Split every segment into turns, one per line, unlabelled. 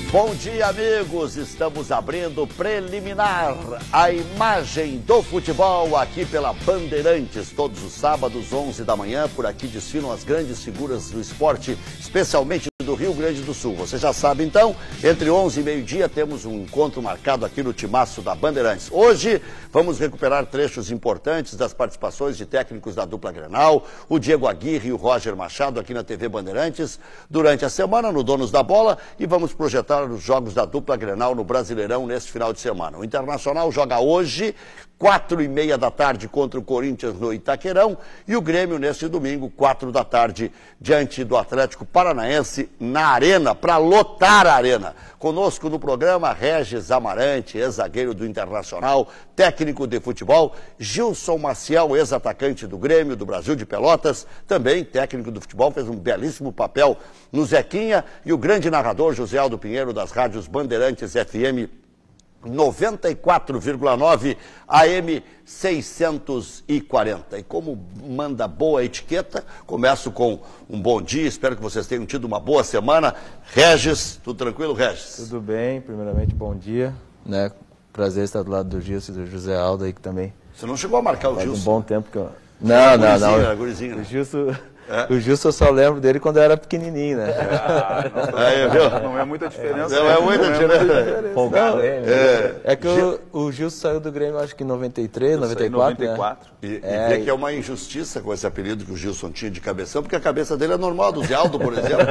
Bom dia, amigos. Estamos abrindo preliminar a imagem do futebol aqui pela Bandeirantes. Todos os sábados, 11 da manhã, por aqui desfilam as grandes figuras do esporte, especialmente do Rio Grande do Sul. Você já sabe, então, entre 11 e meio-dia temos um encontro marcado aqui no Timaço da Bandeirantes. Hoje vamos recuperar trechos importantes das participações de técnicos da dupla Grenal, o Diego Aguirre e o Roger Machado aqui na TV Bandeirantes durante a semana no Donos da Bola, e vamos projetar os jogos da dupla Grenal no Brasileirão neste final de semana. O Internacional joga hoje, 4h30 da tarde, contra o Corinthians no Itaquerão, e o Grêmio neste domingo, 4 da tarde, diante do Atlético Paranaense na Arena, para lotar a Arena. Conosco no programa, Regis Amarante, ex-zagueiro do Internacional, técnico de futebol, Gilson Maciel, ex-atacante do Grêmio, do Brasil de Pelotas, também técnico do futebol, fez um belíssimo papel no Zequinha, e o grande narrador José Aldo Pinheiro, das rádios Bandeirantes FM 94,9 AM 640. E como manda boa etiqueta, começo com um bom dia, espero que vocês tenham tido uma boa semana. Regis, tudo tranquilo, Regis?
Tudo bem, primeiramente bom dia, né? Prazer estar do lado do Gilson e do José Aldo aí que também.
Você não chegou a marcar o Gilson?
Faz um bom tempo que eu... Não.
Gurizinho, né?
O Gilson... O Gilson eu só lembro dele quando eu era pequenininho, né?
Não é muita diferença.
Não é muita diferença.
Folgado ele.
É que o Gilson saiu do Grêmio, acho que em 93, 94.
94.
Né? E vê que é uma injustiça com esse apelido que o Gilson tinha de cabeção, porque a cabeça dele é normal, do Zé Aldo, por exemplo.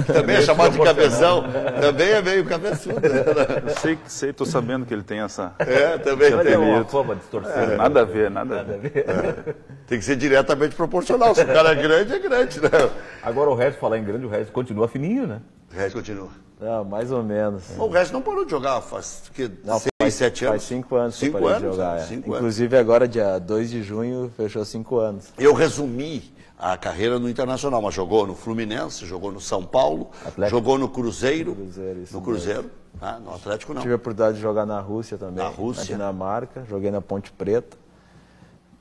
Também é chamado de cabeção, também é meio cabeçudo.
Eu sei, tô sabendo que ele tem essa...
Também tem.
Uma forma distorcida.
Nada a ver.
Tem que ser diretamente proporcional. Se o cara é grande, né?
Agora o Regis, falar em grande, o Regis continua fininho, né?
O Regis continua.
Não, mais ou menos.
O Regis não parou de jogar faz 6, 7 anos.
Faz 5 anos que eu parei de jogar.
5
Inclusive agora, dia 2 de junho, fechou 5 anos.
Eu resumi a carreira no Internacional, mas jogou no Fluminense, jogou no São Paulo,
Atlético.
Jogou no Cruzeiro.
Isso
No Cruzeiro, no Atlético não.
Tive a oportunidade de jogar na Rússia também.
Na Rússia.
Na Dinamarca, joguei na Ponte Preta.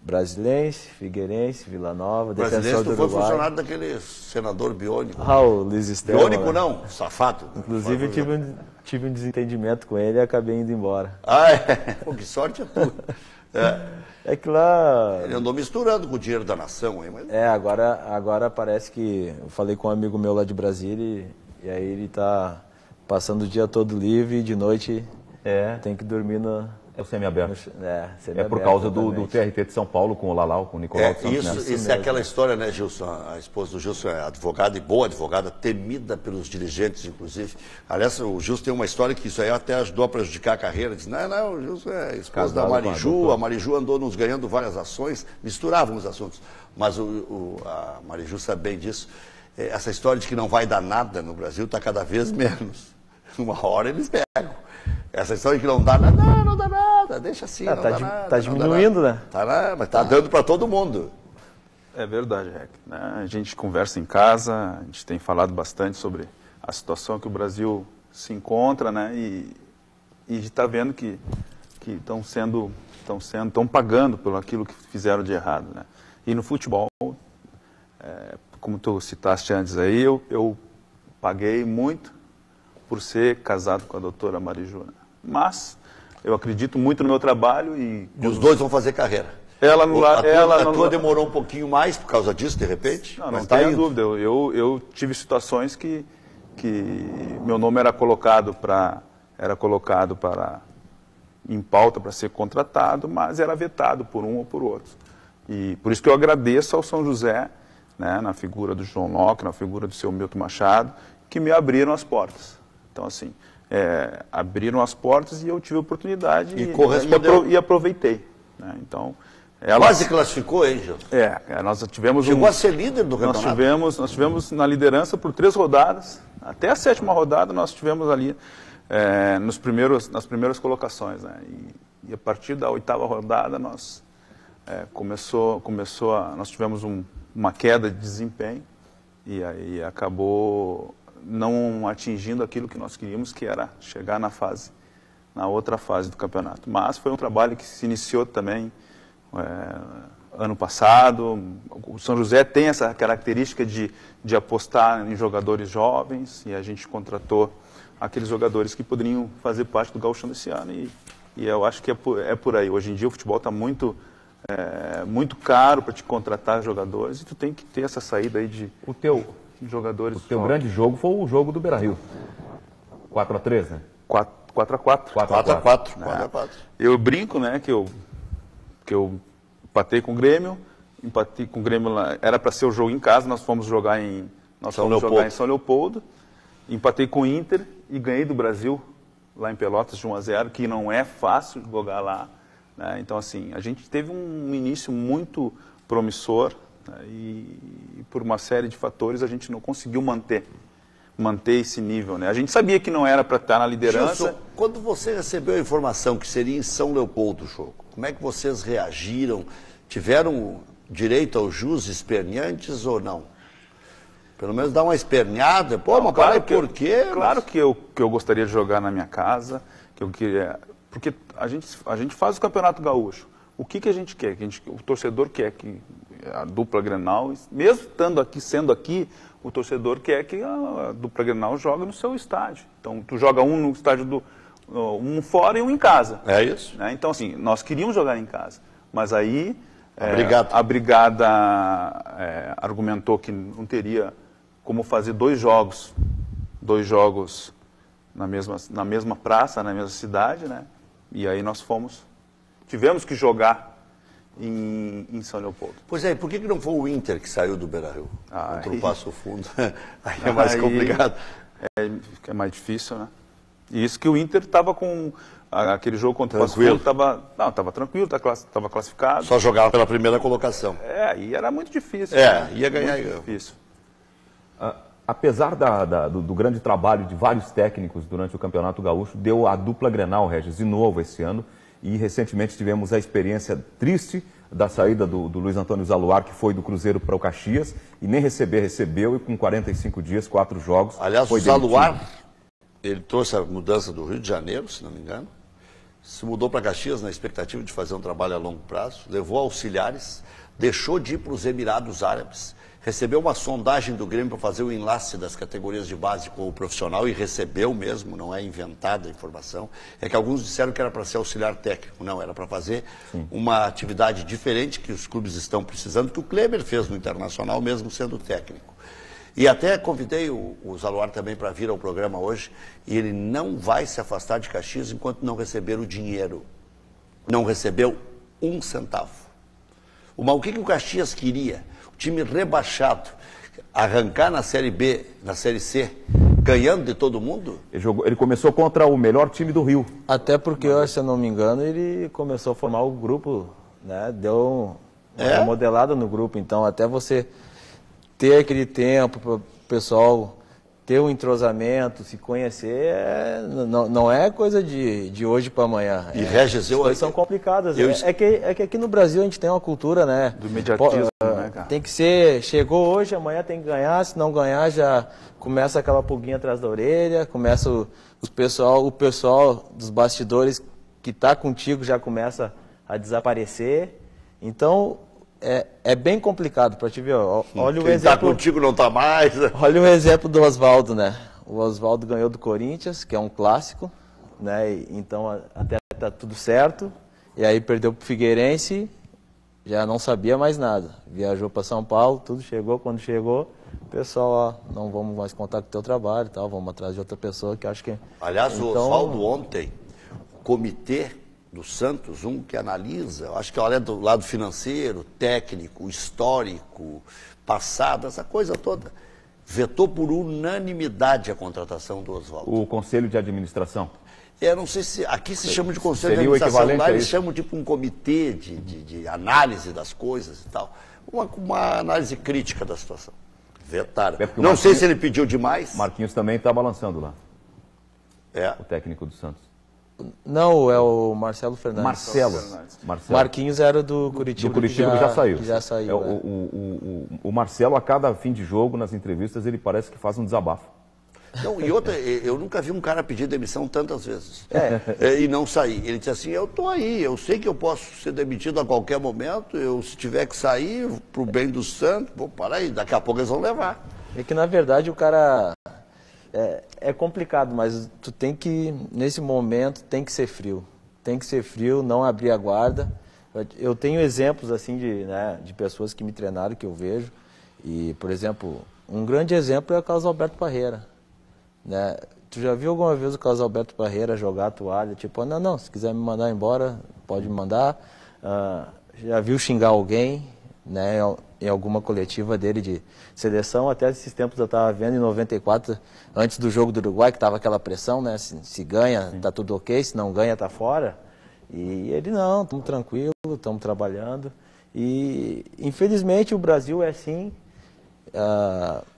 Brasilense, Figueirense, Vila Nova, Defensor do
Tu foi
Uruguai.
funcionário daquele senador biônico.
O Luiz Estevam.
Biônico
né?
não, safado.
Inclusive tive um desentendimento com ele e acabei indo embora.
Pô, que sorte é tua.
É que lá...
Ele andou misturando com o dinheiro da nação, hein? Mas...
Agora parece que... Eu falei com um amigo meu lá de Brasília e aí ele tá passando o dia todo livre e de noite tem que dormir no...
É o semi-aberto.
Semi-aberto,
É por causa do
exatamente.
TRT de São Paulo com o Lalau, com o Nicolau de Santos.
Isso,
né?
isso é aquela história, né, Gilson? A esposa do Gilson é advogada e boa advogada, temida pelos dirigentes, inclusive. Aliás, o Gilson tem uma história que isso aí até ajudou a prejudicar a carreira. Diz, não, o Gilson é esposa da Mariju, a Mariju andou nos ganhando várias ações, misturavam os assuntos. Mas a Mariju sabe bem disso. Essa história de que não vai dar nada no Brasil está cada vez menos. Uma hora eles pegam. Essa história de que não dá nada, não dá nada, deixa assim, não dá nada.
Tá diminuindo, né?
Mas tá dando para todo mundo.
É verdade, Rec. Né? A gente conversa em casa, a gente tem falado bastante sobre a situação que o Brasil se encontra, né? E a gente está vendo que estão pagando pelo aquilo que fizeram de errado, né? E no futebol, como tu citaste antes aí, eu paguei muito por ser casado com a doutora Mariju. Né? Mas eu acredito muito no meu trabalho e...
Os dois vão fazer carreira. A tua demorou um pouquinho mais por causa disso, de repente?
Não tenha dúvida. Eu tive situações que meu nome era colocado em pauta para ser contratado, mas era vetado por um ou por outro. E por isso que eu agradeço ao São José, né, na figura do João Locke, na figura do seu Milton Machado, que me abriram as portas. Então, assim, abriram as portas e eu tive a oportunidade e aproveitei. Né? Então,
quase classificou, hein, Gil?
Nós tivemos
Chegou a ser líder do campeonato.
Nós tivemos na liderança por 3 rodadas, até a 7ª rodada nós tivemos ali nas primeiras colocações. Né? E a partir da 8ª rodada nós nós tivemos uma queda de desempenho e aí acabou não atingindo aquilo que nós queríamos, que era chegar na outra fase do campeonato. Mas foi um trabalho que se iniciou também ano passado. O São José tem essa característica de apostar em jogadores jovens e a gente contratou aqueles jogadores que poderiam fazer parte do Gauchão desse ano. E eu acho que é por aí. Hoje em dia o futebol está muito caro para te contratar jogadores e tu tem que ter essa saída aí de jogadores.
O teu grande jogo foi o jogo do Beira-Rio. 4-3, né?
4-4.
4-4.
Eu brinco, né, que eu empatei com o Grêmio, lá, era para ser o jogo em casa, nós fomos jogar em São Leopoldo, empatei com o Inter e ganhei do Brasil lá em Pelotas de 1-0, que não é fácil jogar lá, né? Então assim, a gente teve um início muito promissor, né, e por uma série de fatores a gente não conseguiu manter esse nível, né? A gente sabia que não era para estar na liderança.
Gilson, quando você recebeu a informação que seria em São Leopoldo o jogo, como é que vocês reagiram? Tiveram direito aos jus esperneantes ou não? Pelo menos dar uma esperneada. Pô,
não,
mas
claro
por quê?
Claro que eu gostaria de jogar na minha casa, que eu queria... Porque a gente faz o Campeonato Gaúcho. O que a gente quer? O torcedor quer que a dupla Grenal, mesmo sendo aqui, o torcedor quer que a dupla Grenal jogue no seu estádio. Então, tu joga um no estádio um fora e um em casa.
É isso.
Né? Então, assim, nós queríamos jogar em casa. Mas aí
a
Brigada argumentou que não teria como fazer dois jogos na mesma praça, na mesma cidade, né? E aí nós tivemos que jogar em São Leopoldo.
Pois é, por que não foi o Inter que saiu do Beira-Rio contra o Passo Fundo? Aí é mais complicado.
É mais difícil, né? E isso que o Inter estava com aquele jogo contra o Passo Fundo, estava tranquilo, estava classificado.
Só jogava pela primeira colocação.
E era muito difícil.
Ia ganhar. Muito
difícil.
Apesar do grande trabalho de vários técnicos durante o Campeonato Gaúcho, deu a dupla Grenal, Regis, de novo esse ano. E recentemente tivemos a experiência triste da saída do Luiz Antônio Zaluar, que foi do Cruzeiro para o Caxias, e nem recebeu, e com 45 dias, 4 jogos.
Aliás, o Zaluar, ele trouxe a mudança do Rio de Janeiro, se não me engano, se mudou para Caxias na expectativa de fazer um trabalho a longo prazo, levou auxiliares, deixou de ir para os Emirados Árabes, recebeu uma sondagem do Grêmio para fazer o enlace das categorias de base com o profissional e recebeu mesmo, não é inventada a informação. É que alguns disseram que era para ser auxiliar técnico, não, era para fazer uma atividade diferente que os clubes estão precisando, que o Kleber fez no Internacional, mesmo sendo técnico. E até convidei o Zaluar também para vir ao programa hoje, e ele não vai se afastar de Caxias enquanto não receber o dinheiro. Não recebeu 1 centavo. O que o Caxias queria? Time rebaixado, arrancar na Série B, na Série C, ganhando de todo mundo?
Ele começou contra o melhor time do Rio.
Até porque, se eu não me engano, ele começou a formar o grupo, né? Deu uma modelada no grupo. Então, até você ter aquele tempo para o pessoal ter um entrosamento, se conhecer, não é coisa de hoje para amanhã.
E Regis,
as coisas são complicadas. É que aqui no Brasil a gente tem uma cultura, né?
Do imediatismo, né, cara?
Tem que ser, chegou hoje, amanhã tem que ganhar, se não ganhar já começa aquela pulguinha atrás da orelha, começa o pessoal dos bastidores que está contigo já começa a desaparecer. Então, é bem complicado para te ver. Olha o
Quem
exemplo.
está contigo não está mais.
Olha o exemplo do Oswaldo, né? O Oswaldo ganhou do Corinthians, que é um clássico, né? Então até tá tudo certo. E aí perdeu pro Figueirense, já não sabia mais nada. Viajou para São Paulo, tudo chegou. Quando chegou, o pessoal, não vamos mais contar com o teu trabalho, e tal, vamos atrás de outra pessoa que acho que.
Aliás,
então,
o Oswaldo ontem, o comitê do Santos, que analisa, acho que olha do lado financeiro, técnico, histórico, passado, essa coisa toda, vetou por unanimidade a contratação do Oswaldo.
O Conselho de Administração?
Não sei se aqui se chama de Conselho de
Seria
Administração, lá eles chamam tipo um comitê de análise das coisas e tal. Uma análise crítica da situação. Vetaram. Não sei se ele pediu demais.
Marquinhos também está balançando lá. O técnico do Santos.
Não, é o Marcelo Fernandes.
Marcelo.
Marquinhos era do Curitiba.
Do Curitiba que já saiu.
Que já saiu.
O Marcelo, a cada fim de jogo, nas entrevistas, ele parece que faz um desabafo.
Não, e outra, eu nunca vi um cara pedir demissão tantas vezes. E não sair. Ele disse assim, eu estou aí, eu sei que eu posso ser demitido a qualquer momento, se tiver que sair, pro bem do Santos, vou parar aí, daqui a pouco eles vão levar.
É que, na verdade, o cara É complicado, mas tu tem que, nesse momento, tem que ser frio. Tem que ser frio, não abrir a guarda. Eu tenho exemplos assim de pessoas que me treinaram, que eu vejo. E, por exemplo, um grande exemplo é o Carlos Alberto Parreira. Né? Tu já viu alguma vez o Carlos Alberto Parreira jogar a toalha? Tipo, não, se quiser me mandar embora, pode me mandar. Já viu xingar alguém, né, em alguma coletiva dele de seleção? Até esses tempos eu estava vendo em 94, antes do jogo do Uruguai, que estava aquela pressão, né? Se ganha, tá tudo ok, se não ganha, tá fora. E ele, não, estamos tranquilos, estamos trabalhando. E, infelizmente, o Brasil é assim.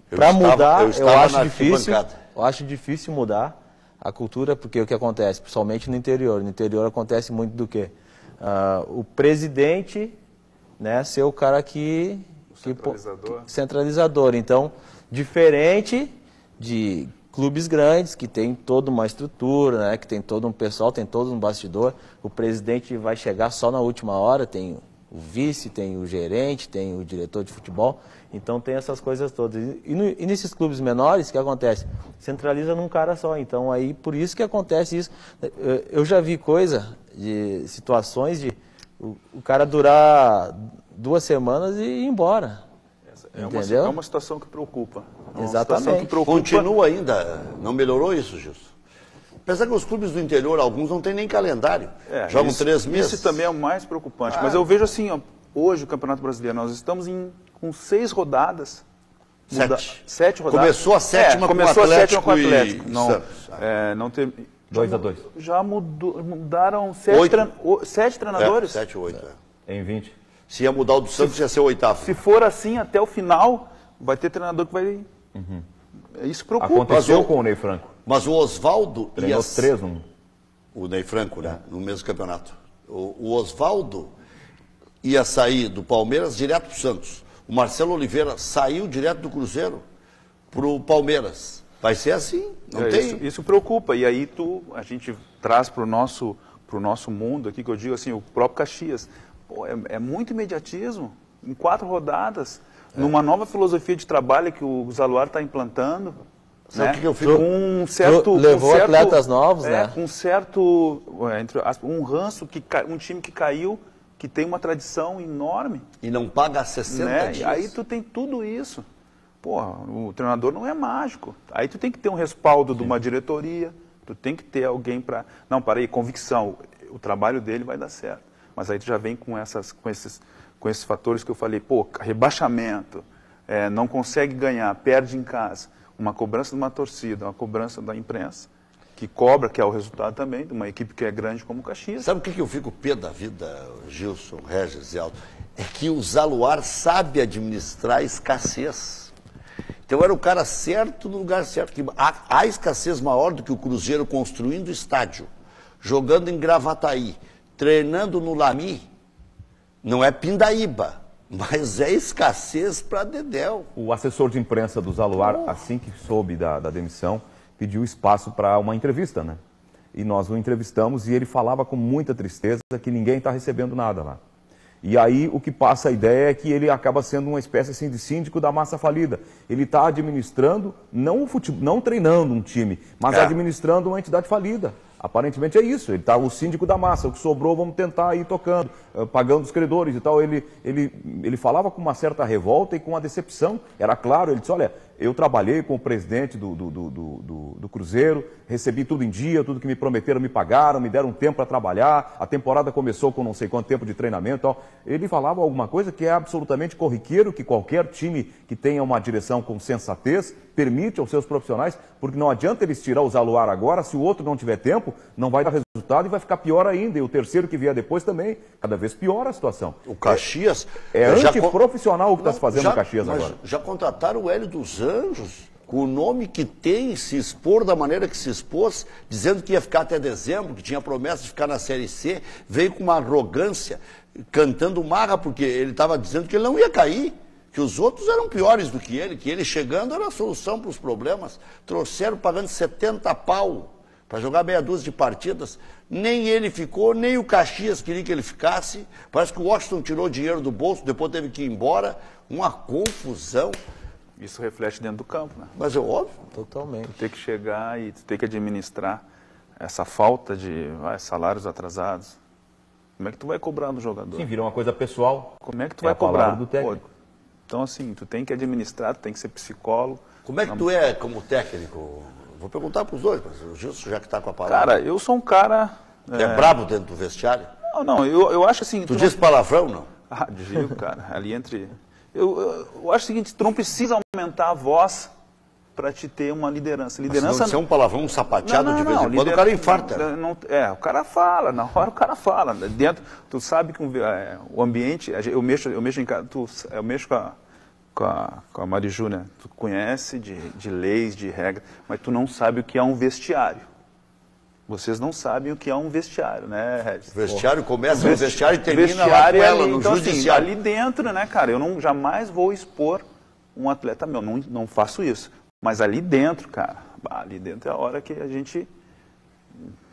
Para mudar, eu acho difícil. Eu acho difícil mudar a cultura, porque o que acontece? Principalmente no interior. No interior acontece muito do quê? O presidente, né, ser o cara centralizador. Então, diferente de clubes grandes, que tem toda uma estrutura, né, que tem todo um pessoal, tem todo um bastidor, o presidente vai chegar só na última hora, tem o vice, tem o gerente, tem o diretor de futebol, então tem essas coisas todas. E nesses clubes menores, o que acontece? Centraliza num cara só, então aí por isso que acontece isso. Eu já vi de situações de o cara durar 2 semanas e ir embora. Entendeu?
É uma situação que preocupa.
Exatamente.
Continua ainda, não melhorou isso, Gilson? Apesar que os clubes do interior, alguns não têm nem calendário. Jogam 3 meses.
Isso também é o mais preocupante. Mas eu vejo assim, hoje o Campeonato Brasileiro, nós estamos com 6 rodadas. 7 rodadas.
Começou a 7ª com o Atlético e
não,
Santos.
Não teve...
2-2.
Já mudaram 7 treinadores?
7 ou 8.
Em 20.
Se ia mudar o do Santos, ia ser o 8º.
Se for assim, até o final, vai ter treinador que vai... Isso preocupa.
Aconteceu com o Ney Franco.
Mas o Oswaldo...
Treinou 3 no...
O Ney Franco, né? No mesmo campeonato. O Oswaldo ia sair do Palmeiras direto para o Santos. O Marcelo Oliveira saiu direto do Cruzeiro para o Palmeiras. Vai ser assim, não tem...
Isso preocupa. E aí a gente traz para o nosso mundo aqui, que eu digo assim, o próprio Caxias. Pô, é muito imediatismo. Em 4 rodadas, numa nova filosofia de trabalho que o Zaluar está implantando.
Sabe o que eu fico?
Com um certo...
Levou atletas novos, né?
Com um certo... um ranço, um time que caiu, que tem uma tradição enorme.
E não paga 60 dias.
E aí tu tem tudo isso. Porra, o treinador não é mágico. Aí tu tem que ter um respaldo de uma diretoria, tu tem que ter alguém para... Não, para aí, convicção, o trabalho dele vai dar certo. Mas aí tu já vem com esses fatores que eu falei, rebaixamento, não consegue ganhar, perde em casa, uma cobrança de uma torcida, uma cobrança da imprensa, que cobra, que é o resultado também de uma equipe que é grande como o Caxias.
Sabe o que eu fico pé da vida, Gilson, Regis e Aldo? É que o Zaluar sabe administrar a escassez. Então era o cara certo no lugar certo. Há escassez maior do que o Cruzeiro construindo estádio, jogando em Gravataí, treinando no Lami. Não é pindaíba, mas é escassez para dedéu.
O assessor de imprensa do Zaluar, assim que soube da demissão, pediu espaço para uma entrevista, né? E nós o entrevistamos e ele falava com muita tristeza que ninguém está recebendo nada lá. E aí o que passa a ideia é que ele acaba sendo uma espécie assim, de síndico da massa falida. Ele está administrando, não treinando um time, mas administrando uma entidade falida. Aparentemente é isso, ele está o síndico da massa, o que sobrou vamos tentar ir tocando, pagando os credores e tal. Ele falava com uma certa revolta e com uma decepção, era claro, ele disse, olha, eu trabalhei com o presidente do Cruzeiro, recebi tudo em dia, tudo que me prometeram me pagaram, me deram um tempo para trabalhar, a temporada começou com não sei quanto tempo de treinamento e tal. Ele falava alguma coisa que é absolutamente corriqueiro, que qualquer time que tenha uma direção com sensatez permite aos seus profissionais, porque não adianta eles tirar o Zaluar agora, se o outro não tiver tempo, não vai dar resultado e vai ficar pior ainda. E o terceiro que vier depois também, cada vez pior a situação.
O Caxias...
É antiprofissional o que está se fazendo no Caxias agora.
Já contrataram o Hélio dos Anjos, com o nome que tem, se expor da maneira que se expôs, dizendo que ia ficar até dezembro, que tinha promessa de ficar na Série C, veio com uma arrogância, cantando marra, porque ele estava dizendo que ele não ia cair, que os outros eram piores do que ele chegando era a solução para os problemas. Trouxeram pagando 70 pau para jogar meia dúzia de partidas. Nem ele ficou, nem o Caxias queria que ele ficasse. Parece que o Washington tirou dinheiro do bolso, depois teve que ir embora. Uma confusão.
Isso reflete dentro do campo, né?
Mas é óbvio.
Totalmente.
Tu tem que chegar e tu tem que administrar essa falta de salários atrasados. Como é que tu vai cobrar do jogador?
Sim, vira uma coisa pessoal.
Como é que tu
É
vai
a palavra
cobrar?
do técnico.
Pô, então, assim, tu tem que administrar, tu tem que ser psicólogo.
Como é que tu é como técnico? Vou perguntar para os dois, mas o Gilson já que está com a palavra.
Cara, eu sou um cara...
É brabo dentro do vestiário?
Não, eu acho assim...
Tu diz palavrão, não?
Ah, digo, cara, ali entre... Eu acho o seguinte, tu não precisa aumentar a voz para te ter uma liderança.
Liderança não é um palavrão sapateado de vez em quando, o cara infarta.
O cara fala, na hora o cara fala. Dentro, tu sabe que o ambiente, eu mexo em casa, eu mexo com a Mariju, né? Tu conhece de leis, de regras, mas tu não sabe o que é um vestiário. Vocês não sabem o que é um vestiário, né, Regis?
O vestiário começa no vestiário e termina
vestiário
lá com ela, no
então,
judiciário.
Assim, ali dentro, né, cara, eu jamais vou expor um atleta meu, não faço isso. Mas ali dentro, cara, ali dentro é a hora que a gente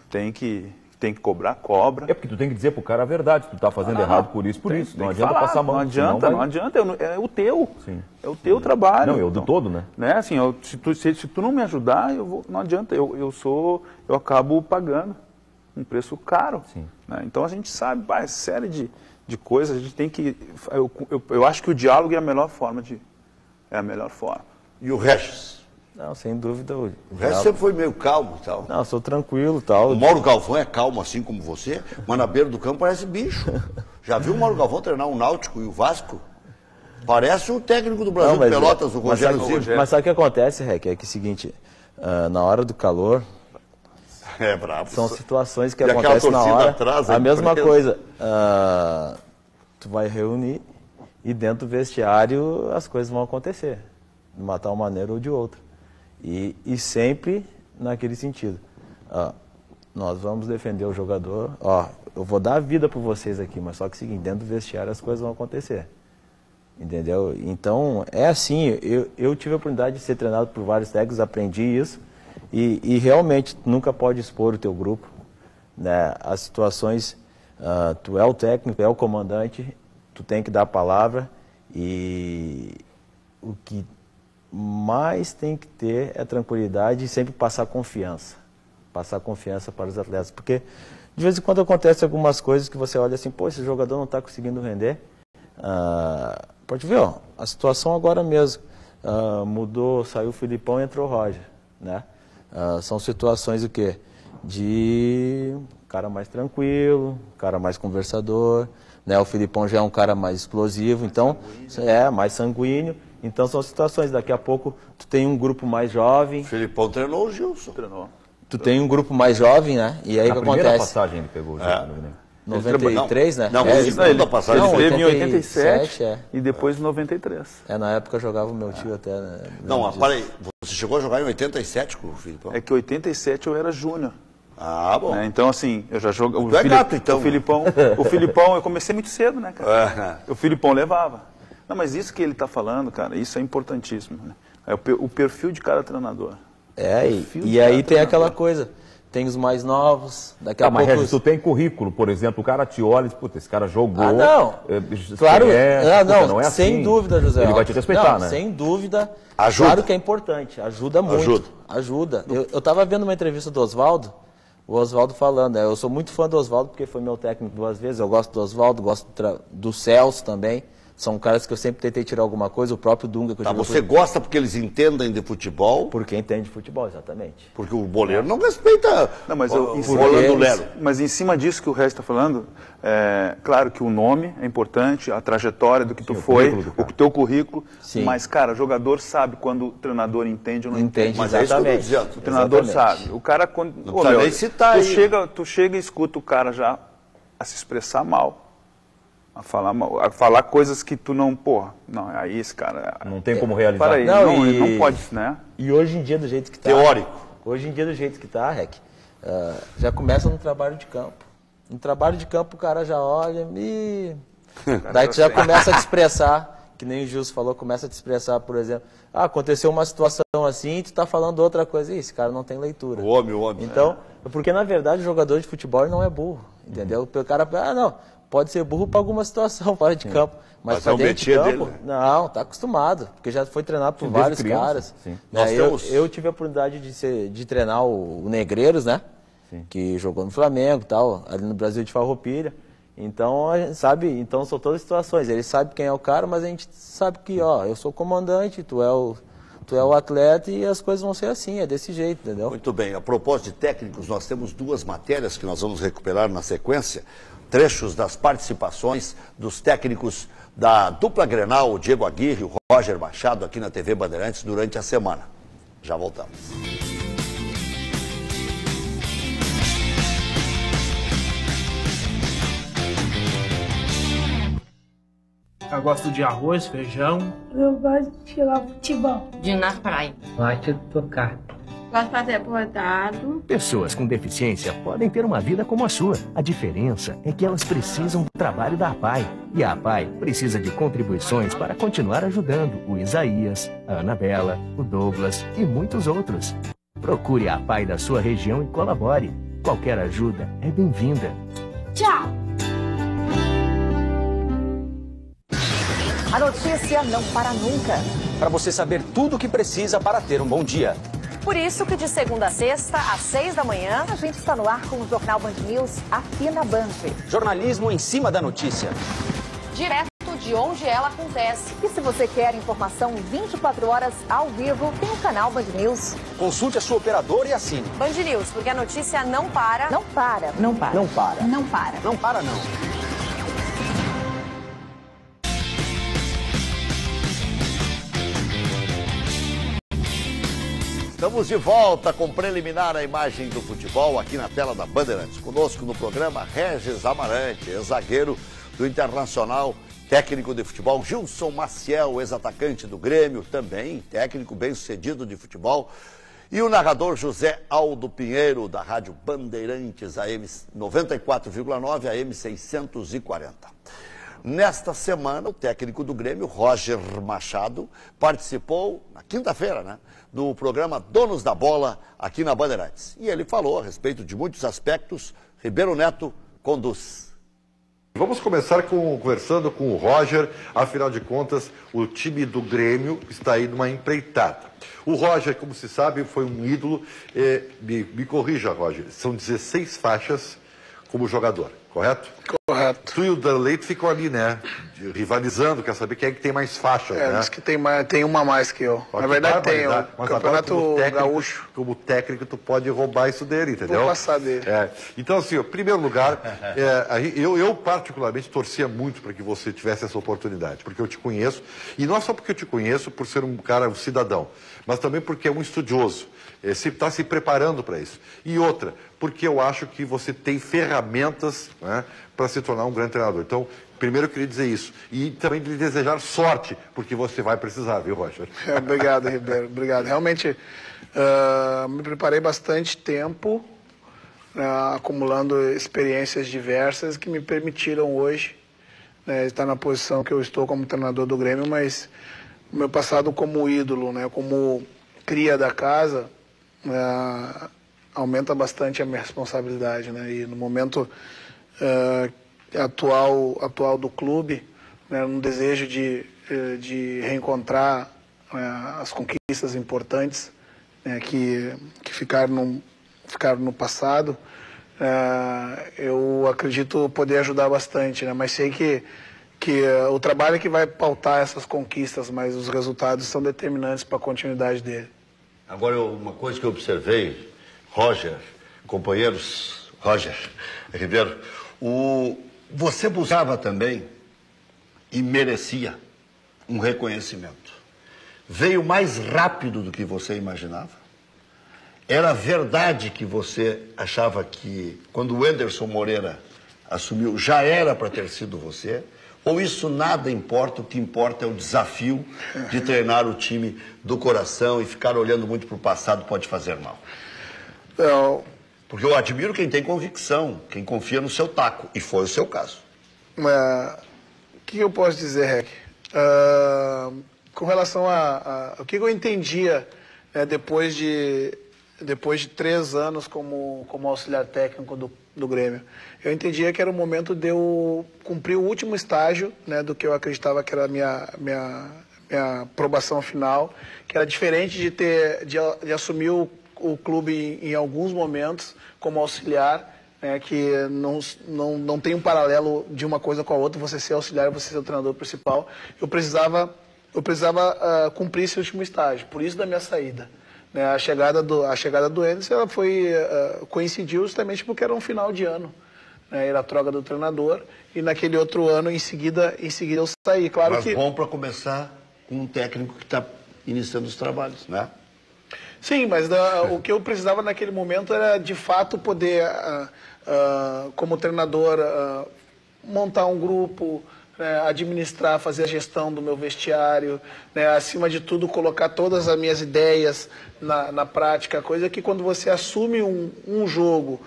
tem que cobra.
É porque tu tem que dizer pro cara a verdade, tu tá fazendo errado por isso. Não adianta
falar,
passar a mão.
Não adianta, é o teu.
Sim.
É o teu trabalho.
Não, do todo, né?
Assim, se tu não me ajudar, não adianta, eu acabo pagando um preço caro.
Sim.
Né? Então a gente sabe, é série de coisas, a gente tem que... Eu acho que o diálogo é a melhor forma
E o Regis?
Não, sem dúvida.
O Regis sempre foi meio calmo e tal.
Não, sou tranquilo e tal.
O Mauro Galvão é calmo assim como você, mas na beira do campo parece bicho. Já viu o Mauro Galvão treinar o Náutico e o Vasco? Parece o técnico do Brasil de Pelotas, o Rogério Ceni.
Mas sabe o que acontece, Rec? É que é o seguinte, na hora do calor,
é bravo.
são situações que
E
acontecem na hora.
Atrás,
a mesma coisa. Tu vai reunir e dentro do vestiário as coisas vão acontecer, de uma tal maneira ou de outra. E sempre naquele sentido. Nós vamos defender o jogador. Eu vou dar a vida por vocês aqui, mas só que é o seguinte, dentro do vestiário as coisas vão acontecer. Entendeu? Então, é assim, eu tive a oportunidade de ser treinado por vários técnicos, aprendi isso, e realmente nunca pode expor o teu grupo, né? As situações, tu é o técnico, é o comandante, tu tem que dar a palavra, e o que mais tem que ter é tranquilidade e sempre passar confiança para os atletas, porque de vez em quando acontece algumas coisas que você olha assim, pô, esse jogador não está conseguindo render. Pode ver, a situação agora mesmo, mudou, saiu o Filipão e entrou o Roger, né? São situações o quê? De cara mais tranquilo, cara mais conversador, né? O Filipão já é um cara mais explosivo, então mais sanguíneo. Então são situações, daqui a pouco tu tem um grupo mais jovem.
O Filipão treinou o Gilson.
Tu tem um grupo mais jovem, né? E aí o que acontece?
Na primeira passagem ele pegou o Gilson, né?
93, né?
Não, segunda passagem.
Ele teve em 87
87,
e depois em 93.
Na época jogava o meu tio até, né?
Não, para aí, você chegou a jogar em 87 com o Filipão?
É que em 87 eu era júnior.
Bom.
Então, assim, eu já jogava...
gato, então.
O Filipão, eu comecei muito cedo, né, cara? O Filipão levava. Não, mas isso que ele está falando, cara, isso é importantíssimo, né? É o perfil de cada treinador.
E aí tem aquela coisa, tem os mais novos, daqui a pouco...
Mas Regis, tu tem currículo, por exemplo, o cara te olha e diz, puta, esse cara jogou...
não, claro,
não é assim.
Sem dúvida, José.
Ele vai te respeitar, né?
Sem dúvida,
ajuda.
Claro que é importante, ajuda muito. Ajuda. Eu estava vendo uma entrevista do Oswaldo, o Oswaldo falando, eu sou muito fã do Oswaldo porque foi meu técnico 2 vezes, eu gosto do Oswaldo, gosto do Celso também. São caras que eu sempre tentei tirar alguma coisa, o próprio Dunga... Que eu
você gosta porque eles entendem de futebol?
Porque entende de futebol, exatamente.
Porque o boleiro não respeita
mas mas em cima disso que o Regis está falando, claro que o nome é importante, a trajetória do que tu foi, o teu currículo, mas, cara, o jogador sabe quando o treinador entende ou não entende.
Mas é isso que eu tô dizendo.
O treinador sabe. O cara, quando...
Não precisa nem citar aí.
Tu chega e escuta o cara já a se expressar mal. A falar coisas que tu não, não, aí esse cara...
Não tem como realizar.
Para aí, não pode, né?
E hoje em dia, do jeito que tá...
Teórico.
Hoje em dia, do jeito que tá, Rec, já começa no trabalho de campo. No trabalho de campo, o cara já olha e... Daí tu já começa a te expressar, que nem o Gilson falou, começa a te expressar, por exemplo, aconteceu uma situação assim, tu tá falando outra coisa, esse cara não tem leitura.
O homem.
Então, porque na verdade o jogador de futebol não é burro, entendeu? O cara, pode ser burro para alguma situação fora de campo. Mas para dentro de campo, dele, né? Não, tá acostumado, porque já foi treinado por vários caras. Né? Eu tive a oportunidade de treinar o Negreiros, né? Sim. Que jogou no Flamengo e tal, ali no Brasil de Farroupilha. Então, a gente sabe, então são todas situações. Ele sabe quem é o cara, mas a gente sabe que, ó, eu sou o comandante, tu é o atleta e as coisas vão ser assim, é desse jeito, entendeu?
Muito bem. A propósito de técnicos, nós temos duas matérias que nós vamos recuperar na sequência. Trechos das participações dos técnicos da dupla Grenal, o Diego Aguirre e o Roger Machado, aqui na TV Bandeirantes durante a semana. Já voltamos.
Eu gosto de arroz, feijão.
Eu gosto de jogar futebol.
De ir na praia.
Gosto de tocar.
Gosto de fazer bordado.
Pessoas com deficiência podem ter uma vida como a sua. A diferença é que elas precisam do trabalho da APAE. E a APAE precisa de contribuições para continuar ajudando o Isaías, a Anabela, o Douglas e muitos outros. Procure a APAE da sua região e colabore. Qualquer ajuda é bem-vinda.
Tchau!
A notícia não para nunca.
Para você saber tudo o que precisa para ter um bom dia.
Por isso que de segunda a sexta, às 6 da manhã, a gente está no ar com o Jornal Band News aqui na Band.
Jornalismo em cima da notícia.
Direto de onde ela acontece. E se você quer informação 24 horas ao vivo, tem o canal Band News.
Consulte a sua operadora e assine.
Band News, porque a notícia não para. Não para.
Não para. Não para.
Não para.
Não para, não.
Estamos de volta com preliminar a imagem do futebol aqui na tela da Bandeirantes. Conosco no programa Regis Amarante, ex-zagueiro do Internacional, técnico de futebol. Gilson Maciel, ex-atacante do Grêmio, também técnico bem-sucedido de futebol. E o narrador José Aldo Pinheiro, da Rádio Bandeirantes, AM 94,9, AM 640. Nesta semana, o técnico do Grêmio, Roger Machado, participou, na quinta-feira, né, do programa Donos da Bola, aqui na Bandeirantes. E ele falou a respeito de muitos aspectos. Ribeiro Neto conduz.
Vamos começar conversando com o Roger. Afinal de contas, o time do Grêmio está aí numa empreitada. O Roger, como se sabe, foi um ídolo. Me corrija, Roger, são 16 faixas como jogador, correto?
Correto.
Tu e o Darley ficam ali, né? Rivalizando, quer saber quem é que tem mais faixas, né?
Diz que tem uma mais que eu.
Ó,
na verdade tem, o
mas
Campeonato
agora,
Gaúcho.
Como técnico, tu pode roubar isso dele, entendeu?
Vou passar dele.
Então, assim, em primeiro lugar, eu particularmente torcia muito para que você tivesse essa oportunidade, porque eu te conheço, e não só porque eu te conheço por ser um cara, um cidadão, mas também porque é um estudioso. Está se preparando para isso. E outra, porque eu acho que você tem ferramentas, né, para se tornar um grande treinador. Então, primeiro eu queria dizer isso. E também lhe desejar sorte, porque você vai precisar, viu, Roger?
Obrigado, Ribeiro. Obrigado. Realmente, me preparei bastante tempo, acumulando experiências diversas que me permitiram hoje estar na posição que eu estou como treinador do Grêmio, mas o meu passado como ídolo, né, como cria da casa, aumenta bastante a minha responsabilidade, né? E no momento atual do clube, né, um desejo de reencontrar as conquistas importantes, né, que ficaram no passado, eu acredito poder ajudar bastante, né? Mas sei que o trabalho é que vai pautar essas conquistas, mas os resultados são determinantes para a continuidade dele.
Agora, uma coisa que eu observei, Roger, companheiros, Roger Ribeiro, você buscava também e merecia um reconhecimento. Veio mais rápido do que você imaginava? Era verdade que você achava que, quando o Anderson Moreira assumiu, já era para ter sido você? Ou isso nada importa, o que importa é o desafio de treinar o time do coração e ficar olhando muito para o passado pode fazer mal? Porque eu admiro quem tem convicção, quem confia no seu taco, e foi o seu caso.
O que eu posso dizer, Rec? Com relação o que eu entendia depois de depois de 3 anos como auxiliar técnico do Grêmio, eu entendia que era o momento de eu cumprir o último estágio, né, do que eu acreditava que era a minha aprovação final, que era diferente de assumir o clube em alguns momentos como auxiliar, que não tem um paralelo de uma coisa com a outra, você ser auxiliar e você ser o treinador principal. Eu precisava cumprir esse último estágio, por isso da minha saída. A chegada do Anderson ela coincidiu justamente porque era um final de ano. Era a troca do treinador e naquele outro ano, em seguida eu saí. Claro.
Mas bom para começar com um técnico que está iniciando os trabalhos, né?
Sim, mas o que eu precisava naquele momento era, de fato, poder, como treinador, montar um grupo, administrar, fazer a gestão do meu vestiário, acima de tudo, colocar todas as minhas ideias na prática, coisa que quando você assume um jogo,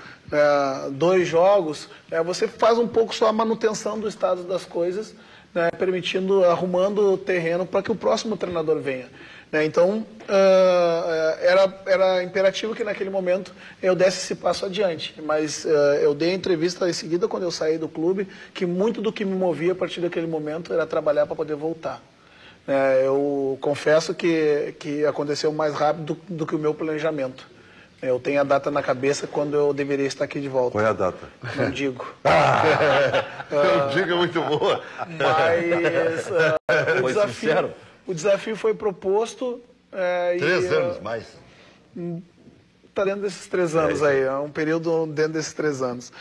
2 jogos, você faz um pouco só a manutenção do estado das coisas, arrumando o terreno para que o próximo treinador venha. Então, era imperativo que naquele momento eu desse esse passo adiante. Mas eu dei a entrevista em seguida, quando eu saí do clube, que muito do que me movia a partir daquele momento era trabalhar para poder voltar. Eu confesso que aconteceu mais rápido do que o meu planejamento. Eu tenho a data na cabeça quando eu deveria estar aqui de volta.
Qual é a data?
Não digo.
Não digo, é muito boa.
Mas o desafio foi proposto.
3 anos mais.
Está dentro desses 3 anos aí, é um período dentro desses 3 anos.